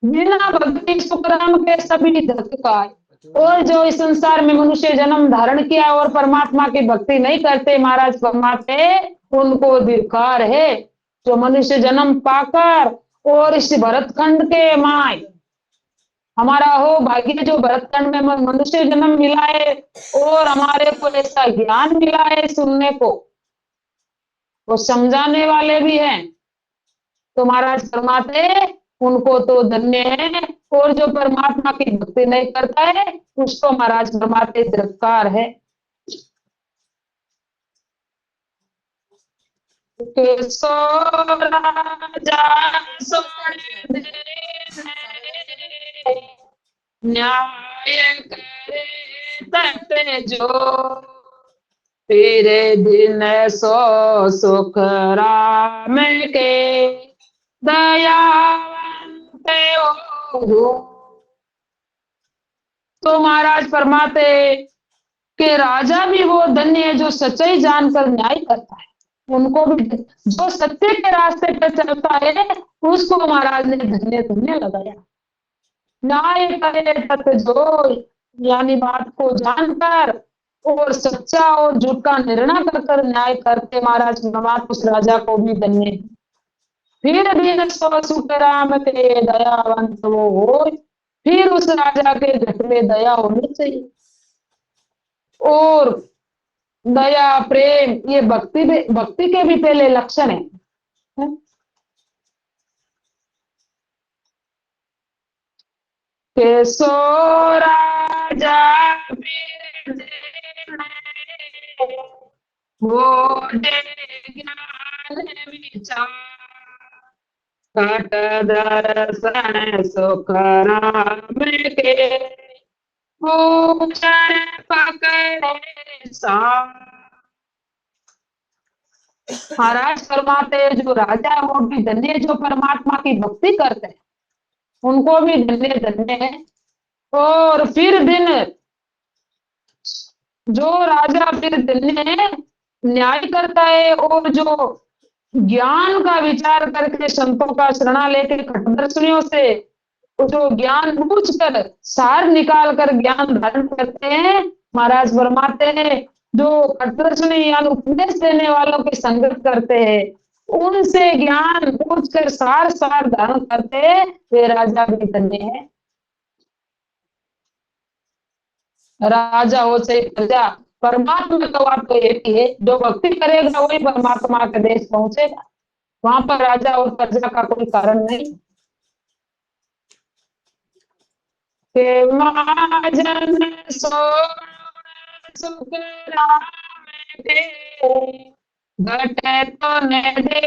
बिना भक्ति सुखराम के सभी धक्का। और जो इस संसार में मनुष्य जन्म धारण किया और परमात्मा की भक्ति नहीं करते, महाराज फरमाते उनको धिक्कार है। जो मनुष्य जन्म पाकर और इस भरतखंड के माय हमारा हो भाग्य जो भरतखंड में मनुष्य जन्म मिला है और हमारे को ऐसा ज्ञान मिला है सुनने को, वो समझाने वाले भी हैं, तो महाराज फरमाते उनको तो धन्य है। और जो परमात्मा की भक्ति नहीं करता है उसको महाराज फरमाते धिक्कार है। सो राजा सोने न्याय करे तते जो, तेरे दिन सो सुख राम के दयावंत हो। तो महाराज फरमाते कि राजा भी वो धन्य है जो सच्चाई जानकर न्याय करता है। उनको भी जो सत्य के रास्ते पर चलता है उसको महाराज ने धन्य धन्य लगाया। न्याय करे तत् जो, यानी बात को जानकर और सच्चा और झूठ का निर्णय कर न्याय करते महाराज भगवान उस राजा को भी धन्य। फिर दिन सो सुख राम के दयावंत वो हो, फिर उस राजा के घट में दया होनी चाहिए। और दया प्रेम ये भक्ति के भी पहले लक्षण है। के सो राजा वो ज्ञान विचार कट दर्शन सुख राम के भूषण पकड़े सा। महाराज फरमाते जो राजा वो भी धन्य जो परमात्मा की भक्ति करते हैं उनको भी धन्य धन्य है। और फिर दिन जो राजा फिर धन्य है न्याय करता है और जो ज्ञान का विचार करके संतों का शरणा लेकर खटदर्शनियों से जो ज्ञान पूछ कर सार निकाल कर ज्ञान धारण करते हैं, महाराज फरमाते हैं जो खटदर्शनी यानी उपदेश देने वालों की संगत करते हैं उनसे ज्ञान पूछ कर सार धारण करते हैं, वे राजा भी धन्य है। राजा हो चाहे प्रजा, परमात्मा का बात तो एक ही है, जो भक्ति करेगा वही परमात्मा के देश पहुंचेगा, वहां पर राजा और प्रजा का कोई कारण नहीं। के महाजन सुख राम के घट तो न दे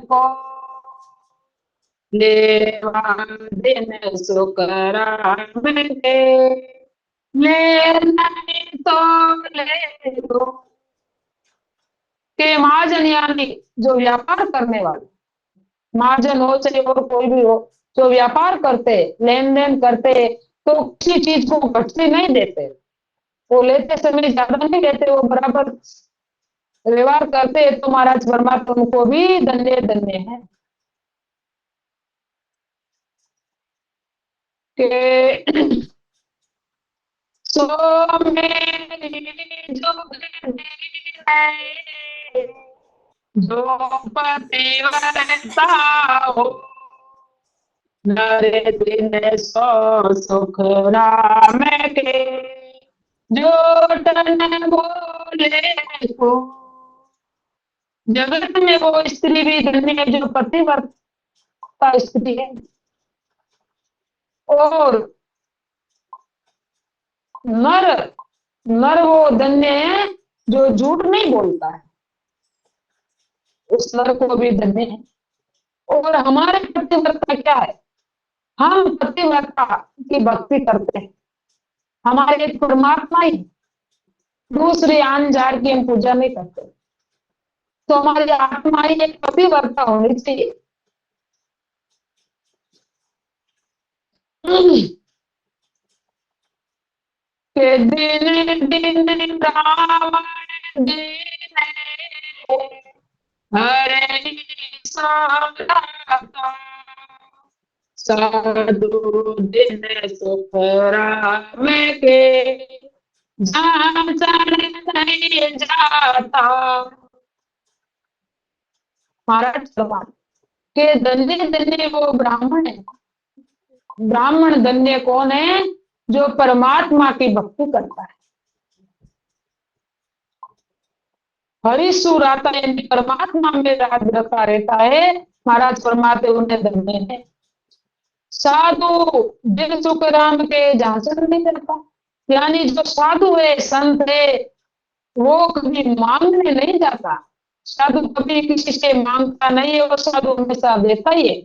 को लेवा दिन सुख राम के ले नहीं तो ले दो। के महाजन यानी जो व्यापार करने वाले, महाजन हो चाहे और कोई भी हो, जो व्यापार करते, लेन देन करते, तो किसी चीज को घटती नहीं देते। वो लेते समय ज्यादा नहीं लेते, वो बराबर व्यवहार करते, तो महाराज परमात्मा उनको भी धन्य धन्य है। के सो मेरी जुग है, जो पतिव्रता हो, नर दिन सो सुख राम के, जो तन बोले को। जगत में वो स्त्री भी धन्य है जो पतिव्रता स्त्री है, और नर नर वो धन्य है जो झूठ नहीं बोलता है, उस नर को भी धन्य है। और हमारे पतिव्रता क्या है, हम पतिव्रता की भक्ति करते हैं, हमारे एक परमात्मा ही, दूसरी आन जार की हम पूजा नहीं करते। तो हमारी आत्मा ही एक पतिव्रता होनी चाहिए। के दिन दिन रावण दीन, हरे साता, साधु दिन सुख राम के, जहाँ चढ़ नहीं जाता। महाराज भगवान के धन्य धन्य वो ब्राह्मण है। ब्राह्मण धन्य कौन है, जो परमात्मा की भक्ति करता है। हरिशुर आता है, यानी परमात्मा में राग रखा रहता है, महाराज परमात्मा उन्हें धन्य है। साधु दिन सुख राम के, जहां से नहीं करता, यानी जो साधु है, संत है, वो कभी मांगने नहीं जाता। साधु कभी किसी से मांगता नहीं है, वो साधु हमेशा देता ही है।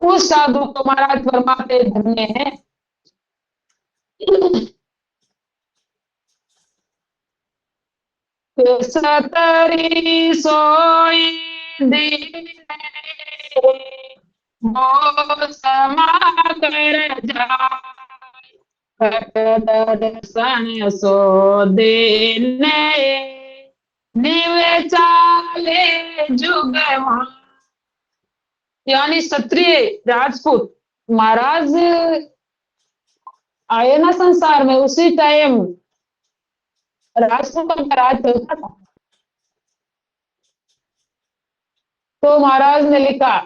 उस साधु को महाराज परमात्मा धन्य है। सतरी सोई दीन, वो समा कर जाए, दर्शन सो देने, निवे चाले जुग। यानी क्षत्रिय राजपूत महाराज आए ना संसार में, उसी टाइम राजपूतों का राज चलता था। तो महाराज ने लिखा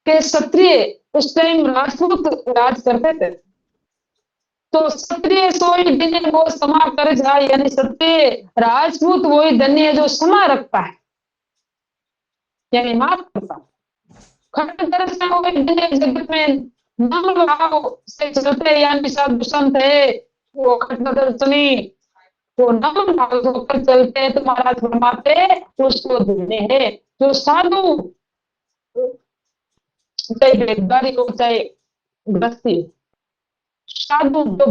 कि क्षत्रिय उस टाइम राजपूत राज करते थे। तो क्षत्रिय सोई दिन वो समा कर जाए, यानी क्षत्रिय राजपूत वही धन्य है जो समा रखता है, यानी माफ करता है। खंड दर्शन वही धन्य जगत में नम्र भाव से चलते, यानी साधु संत है वो खंड दर्शनी, वो नम्र भाव होकर चलते हैं, तो महाराज फरमाते उसको धन्य है। जो साधु, चाहे बेदारी हो चाहे गृहस्थी, साधु जो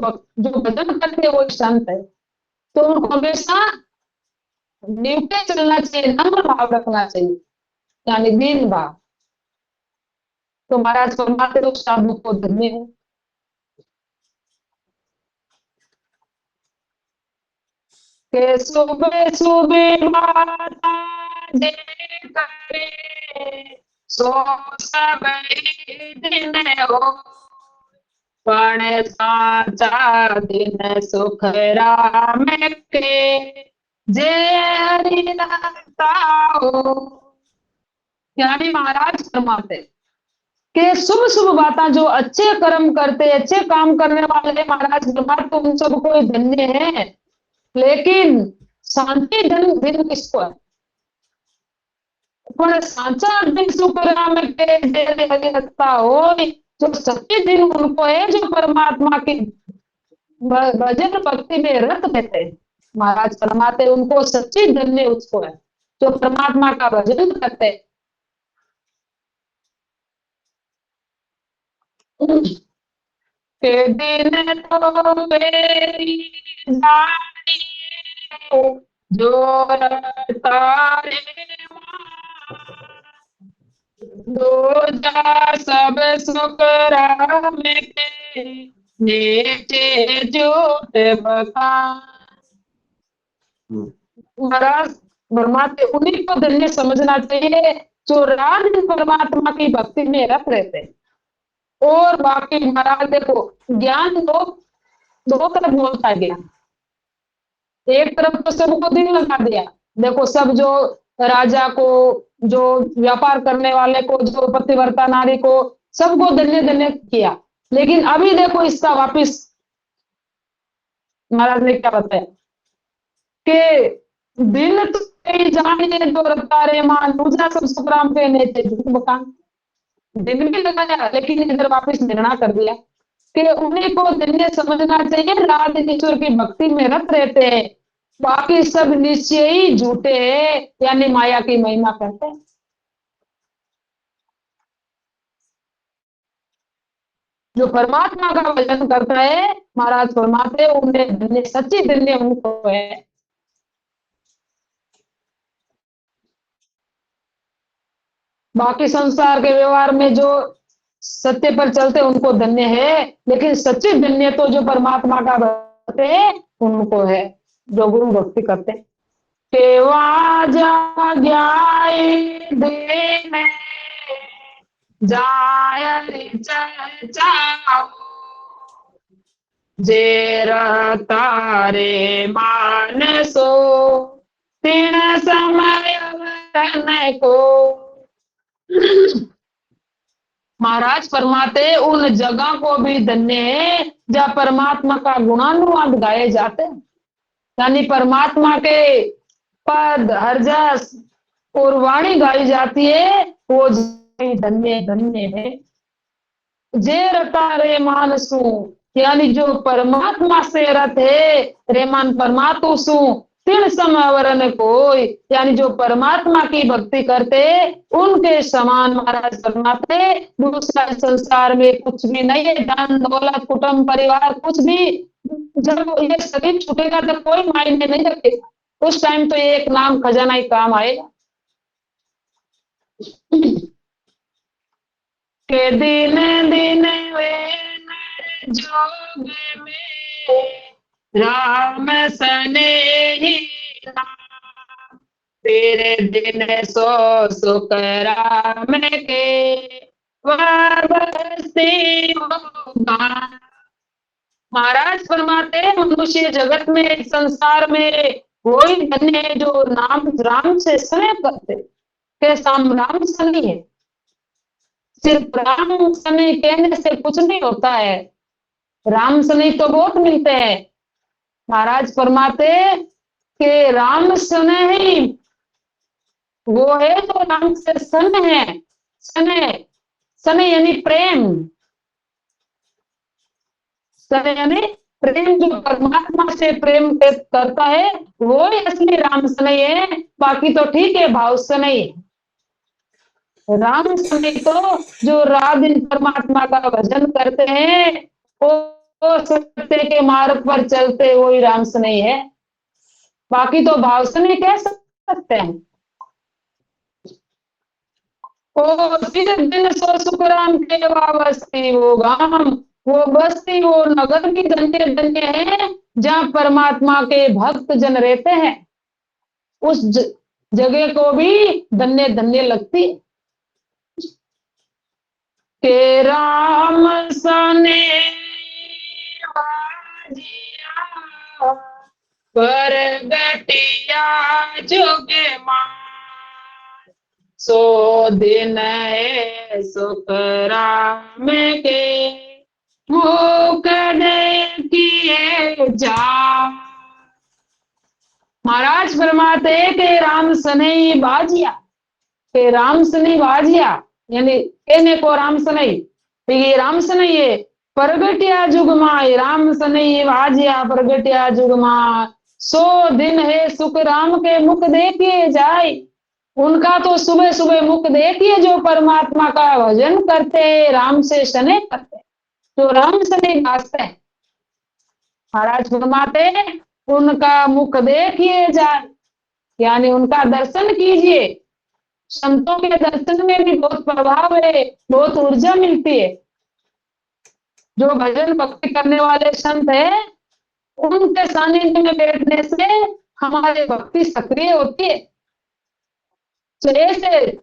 भजन करते वो संत है, तो उनको हमेशा न्यूटे चलना चाहिए, नम्र भाव रखना चाहिए, यानी दीन भाव। तो महाराज फरमाते लोग साधु को धन्य है। के सुबह सुबह माता जे करे, सो सब दिन हो, पण साचा दिन सुख राम के, जे हरि लगता हो। यानी महाराज फरमाते कि शुभ शुभ बातें, जो अच्छे कर्म करते, अच्छे काम करने वाले महाराज फरमाते उन सबको धन्य है। लेकिन शांति दिन किसको है, પણ સાચા दिन सुख राम के, जे हरि लगता हो, जो सच्चे दिन उनको है जो परमात्मा की भजन भक्ति में रत रहते हैं। महाराज फरमाते उनको सच्ची धन्य उसको है जो परमात्मा का भजन करते हैं। के दिन तो मेरी जानी, जो तारे दो जा सब सुख राम के, नीचे झूठ बखान। महाराज परमात्मा उन्हीं को धन्य समझना चाहिए जो रात दिन परमात्मा की भक्ति में रत रहते हैं। और बाकी महाराज देखो, ज्ञान दो तरफ बोलता है ज्ञान। एक तरफ तो सबको दिल लगा दिया, देखो सब जो राजा को, जो व्यापार करने वाले को, जो पतिव्रता नारी को, सबको धन्य धन्य किया। लेकिन अभी देखो इसका वापिस महाराज ने क्या बताया कि दिन तो कई जाने जो रता रे मान, दूसरा सब सुखराम के नीचे झूठ बखान। दिन भी लगाया लेकिन इधर वापिस निर्णय कर दिया कि उन्हीं को धन्य समझना चाहिए, रात ईश्वर की भक्ति में रत रहते हैं, बाकी सब निश्चय ही झूठे हैं, यानी माया की महिमा करते हैं। जो परमात्मा का भजन करता है, महाराज फरमाते हैं, उन्हें धन्य, सच्ची धन्य उनको है। बाकी संसार के व्यवहार में जो सत्य पर चलते उनको धन्य है, लेकिन सच्ची धन्य तो जो परमात्मा का भक्त है उनको है, जो गुरु भक्ति करते हैं। केवा जाग्याई देने जाय चर्चाओ, जे तारे मानसो तीन समय वरन को। महाराज फरमाते उन जगह को भी धन्य है जहाँ परमात्मा का गुणानुवाद गाए जाते हैं, यानी परमात्मा के पद हरजस और वाणी गाई जाती है, वो धन्य धन्य है। जे रता रे मानसू, यानी जो परमात्मा से रत है, रेमान परमात्मा सु तीन समवरण कोई, यानी जो परमात्मा की भक्ति करते उनके समान महाराज फरमाते दूसरा संसार में कुछ भी नहीं है। धन दौलत कुटुंब परिवार कुछ भी, जब ये सभी छूटेगा तो कोई मायने नहीं रखेगा, उस टाइम तो एक नाम खजाना ही काम आएगा। के दिन दिन वे नर जोग में राम सने ही नाम, तेरे दिन सो सुख राम के वह बस्ती होगा। महाराज फरमाते मनुष्य जगत में, संसार में कोई धन्य है जो नाम राम से स्नेह करते, के राम सनी है। सिर्फ राम सनी कहने से कुछ नहीं होता है, राम सनी तो बहुत मिलते हैं। महाराज फरमाते कि राम सने ही वो है जो राम से सन है। सने सने यानी प्रेम, सने यानी प्रेम, जो परमात्मा से प्रेम करता है वो ही असली राम सने है, बाकी तो ठीक है भाव सने है। राम सने तो जो रात दिन परमात्मा का भजन करते हैं, वो सत्य के मार्ग पर चलते, वो ही राम सने है, बाकी तो भाव सने कह सकते हैं। ओ दिन सो सुख राम के बस्ती वो गाम, वो बस्ती वो नगर भी धन्य धन्य है जहाँ परमात्मा के भक्त जन रहते हैं, उस जगह को भी धन्य धन्य लगती। के राम सने बाजिया पर गटिया जोगे मां, सो दिन है सुख राम के मुख किए जा। महाराज फरमाते के राम सने बाजिया, के राम सने बाजिया यानी कहने को राम सनई, ये राम सनई है प्रगटिया जुगमा, राम सनई बाजिया प्रगटिया जुगमा, 100 दिन है सुख राम के मुख देखिए जाए। उनका तो सुबह सुबह मुख देखिए जो परमात्मा का भजन करते, राम से स्नेह करते, जो राम सने गाते हैं। महाराज फरमाते उनका मुख देखिए जाए, यानी उनका दर्शन कीजिए, संतों के दर्शन में भी बहुत प्रभाव है, बहुत ऊर्जा मिलती है। जो भजन भक्ति करने वाले संत है, उनके सानिध्य में बैठने से हमारी भक्ति सक्रिय होती है। तो ऐसे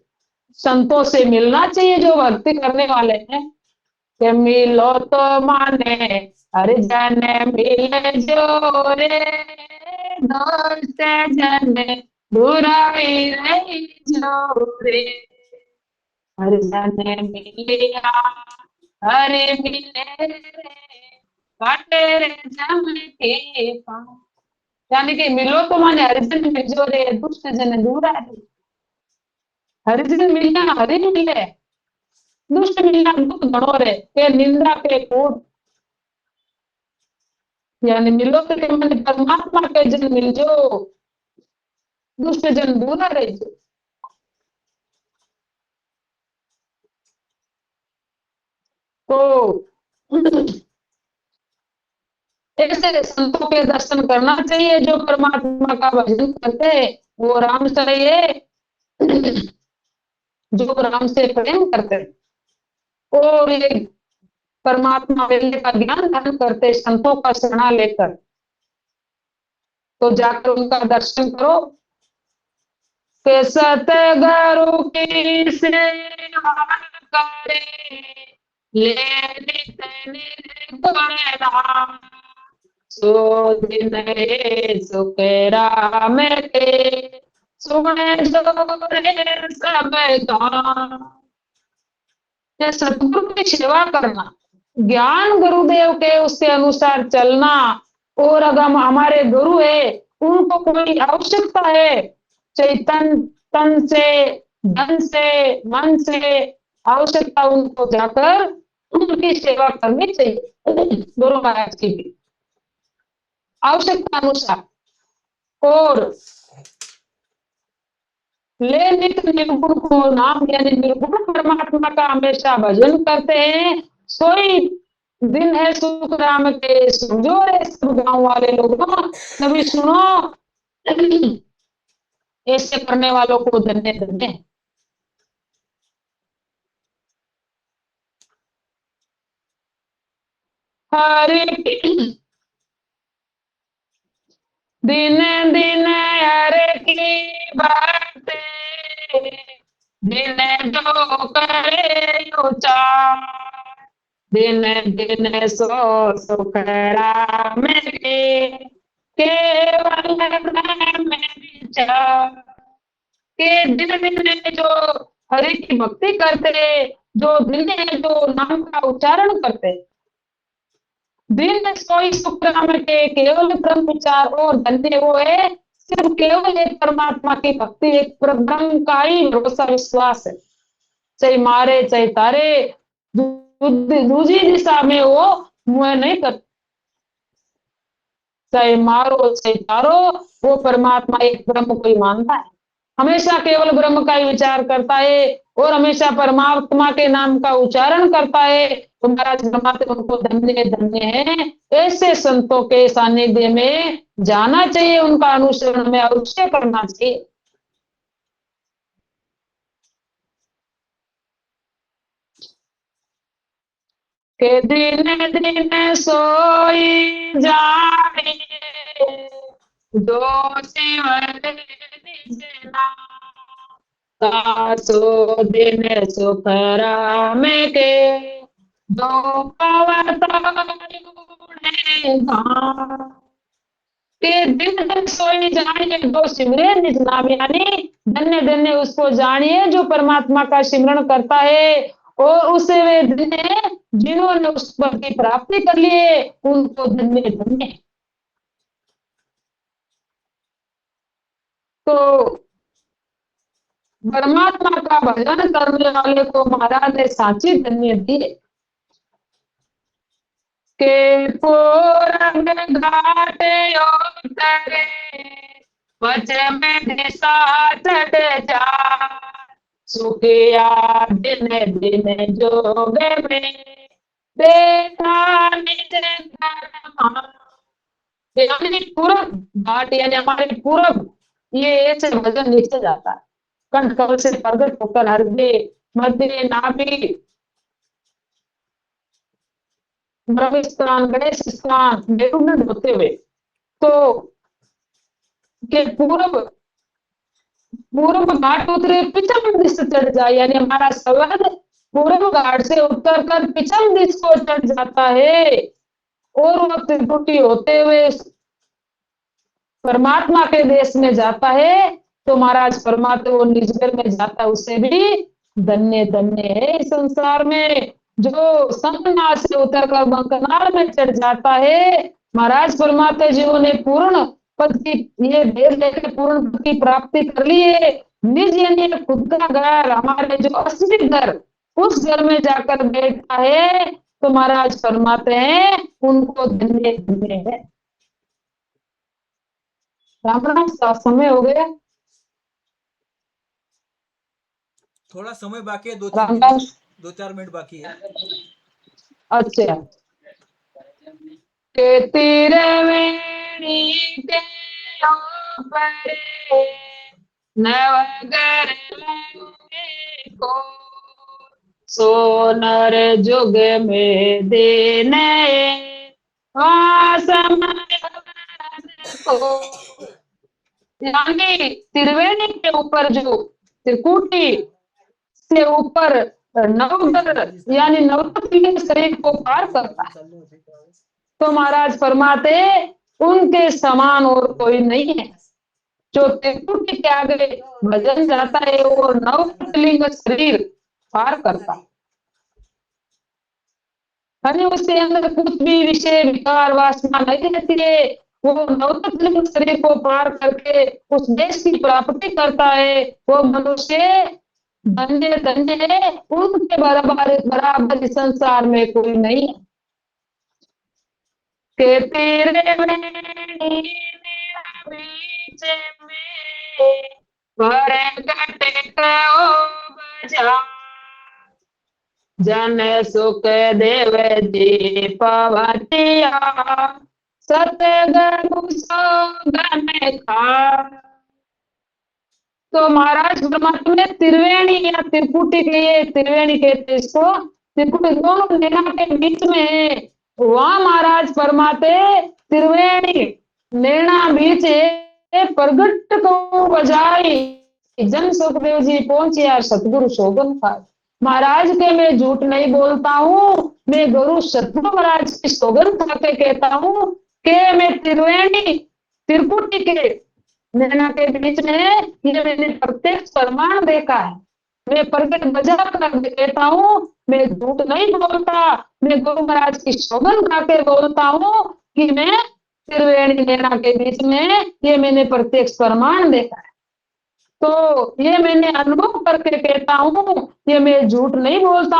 संतों से मिलना चाहिए जो भक्ति करने वाले हैं। कि मिलो तो माने हरिजन मिले जो रे, दोस्त जन बुराई रही जो रे, हरिजन मिलिया हरे मिले रे, काटे रे जम के पाँव। यानी कि मिलो तो माने हरिजन मिलो रे, दुष्ट जन दूर है। हरिजन मिलना हरि मिले, दुष्ट मिलना दुख गणो रे, के निंदा के कूट। यानी मिलो तो माने परमात्मा के जन मिल जो, दुष्ट जन दूर रह जो। तो ऐसे संतों के दर्शन करना चाहिए जो परमात्मा का भजन करते हैं, वो राम से ये जो राम से प्रेम करते हैं और ये परमात्मा वेल्ले का ज्ञान धारण करते हैं संतों का शरणा लेकर, तो जाकर उनका दर्शन करो। के सतगुरु की सेवा करे, ले नित निर्गुण नाम, सो दिन सुख राम के, सुने जोरे सब गान। ये सतगुरु की सेवा करना, ज्ञान गुरुदेव के उसके अनुसार चलना, और अगर हमारे गुरु है उनको कोई आवश्यकता है, चैतन तन से धन से मन से आवश्यकता, उनको जाकर उनकी सेवा करनी चाहिए गुरु महाराज की भी आवश्यकता अनुसार। और ले नित निर्गुण को नाम, यानी निर्गुण परमात्मा का हमेशा भजन करते हैं, सोई दिन है सुख राम के, समझो रे सब गांव वाले लोगों, कभी सुनो ऐसे करने वालों को धन्य धन्य। हरे दिन दिन हरे की बातें, दिन जो करे उचार, दिन दिन सो सुख राम के, केवल में विचार। के दिन दिन जो हरि की भक्ति करते, जो दिन में जो नाम का उच्चारण करते, दिन सोई सुख राम के, केवल ब्रह्म विचार। और धन्य वो है सिर्फ केवल एक परमात्मा की भक्ति, एक ब्रह्म का ही भरोसा विश्वास है, चाहे मारे चाहे तारे, दूसरी दिशा में वो मुँह नहीं कर, चाहे मारो चाहे तारो, वो परमात्मा एक ब्रह्म को ही मानता है, हमेशा केवल ब्रह्म का ही विचार करता है और हमेशा परमात्मा के नाम का उच्चारण करता है। तो महाराज फरमाते उनको धन्य धन्य है। ऐसे संतों के सानिध्य में जाना चाहिए, उनका अनुसरण में अवश्य करना चाहिए। के दिन दिन सोई जाए, जो शिवर निज नाम, सो दिन सुख राम के, दो पवत के दिन दिन सोई जानिए दो सिमरे निज नाम, यानी धन्य धन्य उसको जानिए जो परमात्मा का सिमरण करता है, और उसे वे धन्य जिन्होंने उस पर की प्राप्ति कर लिए, उनको धन्य धन्य। तो परमात्मा का भजन करने वाले को महाराज ने साची धन्य दिए। के पूरब घाटे उतरे, वच में दिशा चढ़ जा, सुखिया दिन दिन जोग में, देखा निज धर्म। यानी पूरब घाट, यानी हमारे पूरब, ये ऐसे भजन नीचे जाता है। कंठ कमल से प्रकट होकर हृदय मध्य नाभि ब्रह्म स्थान गणेश स्थान मेरुदंड होते हुए तो के पूर्व घाट उतरे पिछम दिश चढ़ जाए, यानी हमारा शब्द पूर्व घाट से उतर कर पिछम दिश को चढ़ जाता है और वह त्रिपुटी होते हुए परमात्मा के देश में जाता है। तो महाराज परमात्मा वो निजगर में जाता है, उससे भी धन्य धन्य है इस संसार में जो संतनाथ से उतर कर बंकनाल में चढ़ जाता है। महाराज परमात्मा जीवों ने पूर्ण पद की ये भेद लेकर पूर्ण पद की प्राप्ति कर ली है। निज यानी खुद का घर, हमारे जो असली घर, उस घर में जाकर बैठता है तो महाराज फरमाते हैं उनको धन्य धन्य है। राम राम, समय हो गया, थोड़ा समय बाकी है, राम राम। 2-4 मिनट बाकी है। अच्छा, के तिरवेणी के ऊपर नवगर लगे को सोनर जुग में देने समय को, यानी त्रिवेणी के ऊपर जो त्रिकुटी से ऊपर नवगर यानी नवलिंग शरीर को पार करता है तो महाराज फरमाते उनके समान और कोई नहीं है। जो त्रिकुटी के आगे भजन जाता है और नवलिंग शरीर पार करता है, यानी उसके अंदर कुछ भी विषय विकार वासना नहीं रहती है। वो नवलिंग शरीर को पार करके उस देश की प्राप्ति करता है। वो मनुष्य धन्य धन्य है, उनके बराबर इस संसार में कोई नहीं है। के तेरे बीच में प्रगट करो बजा जन सुख देव जी पवतिया सतगुरु सौगन खा। तो महाराज परमात्मा ने त्रिवेणी या त्रिकुटी के लिए त्रिवेणी कहते इसको, त्रिकुटी दोनों नैना के बीच में है। वहां महाराज फरमाते त्रिवेणी नैना बीच प्रगट को बजाई जन सुखदेव जी पहुंचे यार सतगुरु सौगन खा। महाराज के मैं झूठ नहीं बोलता हूँ, मैं गुरु सतगुरु महाराज की सौगन खा के कहता हूँ कि मैं त्रिवेणी त्रिकुटी के नैना के बीच में ये मैंने प्रत्यक्ष प्रमाण देखा है। मैं प्रगट बजा कर कहता हूँ, मैं झूठ नहीं बोलता, मैं गुरु महाराज की सौगन खा के बोलता हूँ कि मैं त्रिवेणी नैना के बीच में ये मैंने प्रत्यक्ष प्रमाण देखा है। तो ये मैंने अनुभव करके कहता हूँ, ये मैं झूठ नहीं बोलता।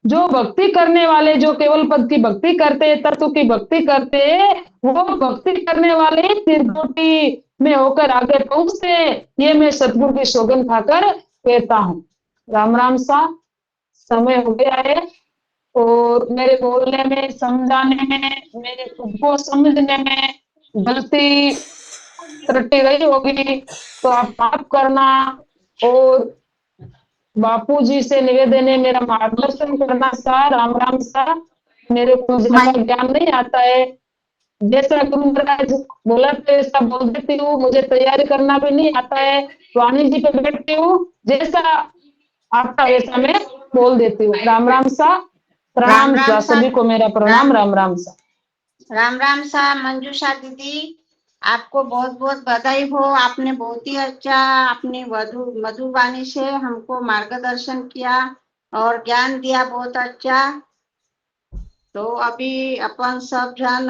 जो भक्ति करने वाले, जो केवल पद की भक्ति करते, तत्व की भक्ति करते, वो भक्ति करने वाले त्रिकुटी में होकर आगे पहुंचते। ये मैं सतगुरु की सौगंध खाकर कहता हूँ। राम राम सा, समय हो गया है और मेरे बोलने में, समझाने में, मेरे खुद को समझने में गलती त्रुटि रही होगी तो आप माफ करना। और बापूजी से निवेदन है मेरा मार्गदर्शन करना सा। राम राम सा, मेरे को ज्यादा ज्ञान नहीं आता है, जैसा गुरु महाराज बोला तो ऐसा बोल देती हूँ। मुझे तैयारी करना भी नहीं आता है, वाणी जी पे बैठती हूँ, जैसा आता है वैसा मैं बोल देती हूँ। राम राम सा, प्रणाम सा, सभी को मेरा प्रणाम। राम राम सा, राम राम सा। मंजूषा दीदी, आपको बहुत बहुत बधाई हो। आपने बहुत ही अच्छा अपनी मधुर वाणी से हमको मार्गदर्शन किया और ज्ञान दिया, बहुत अच्छा। तो अभी अपन सब जन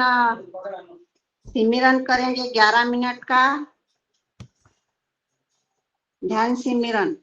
सिमरन करेंगे 11 मिनट का ध्यान सिमरन।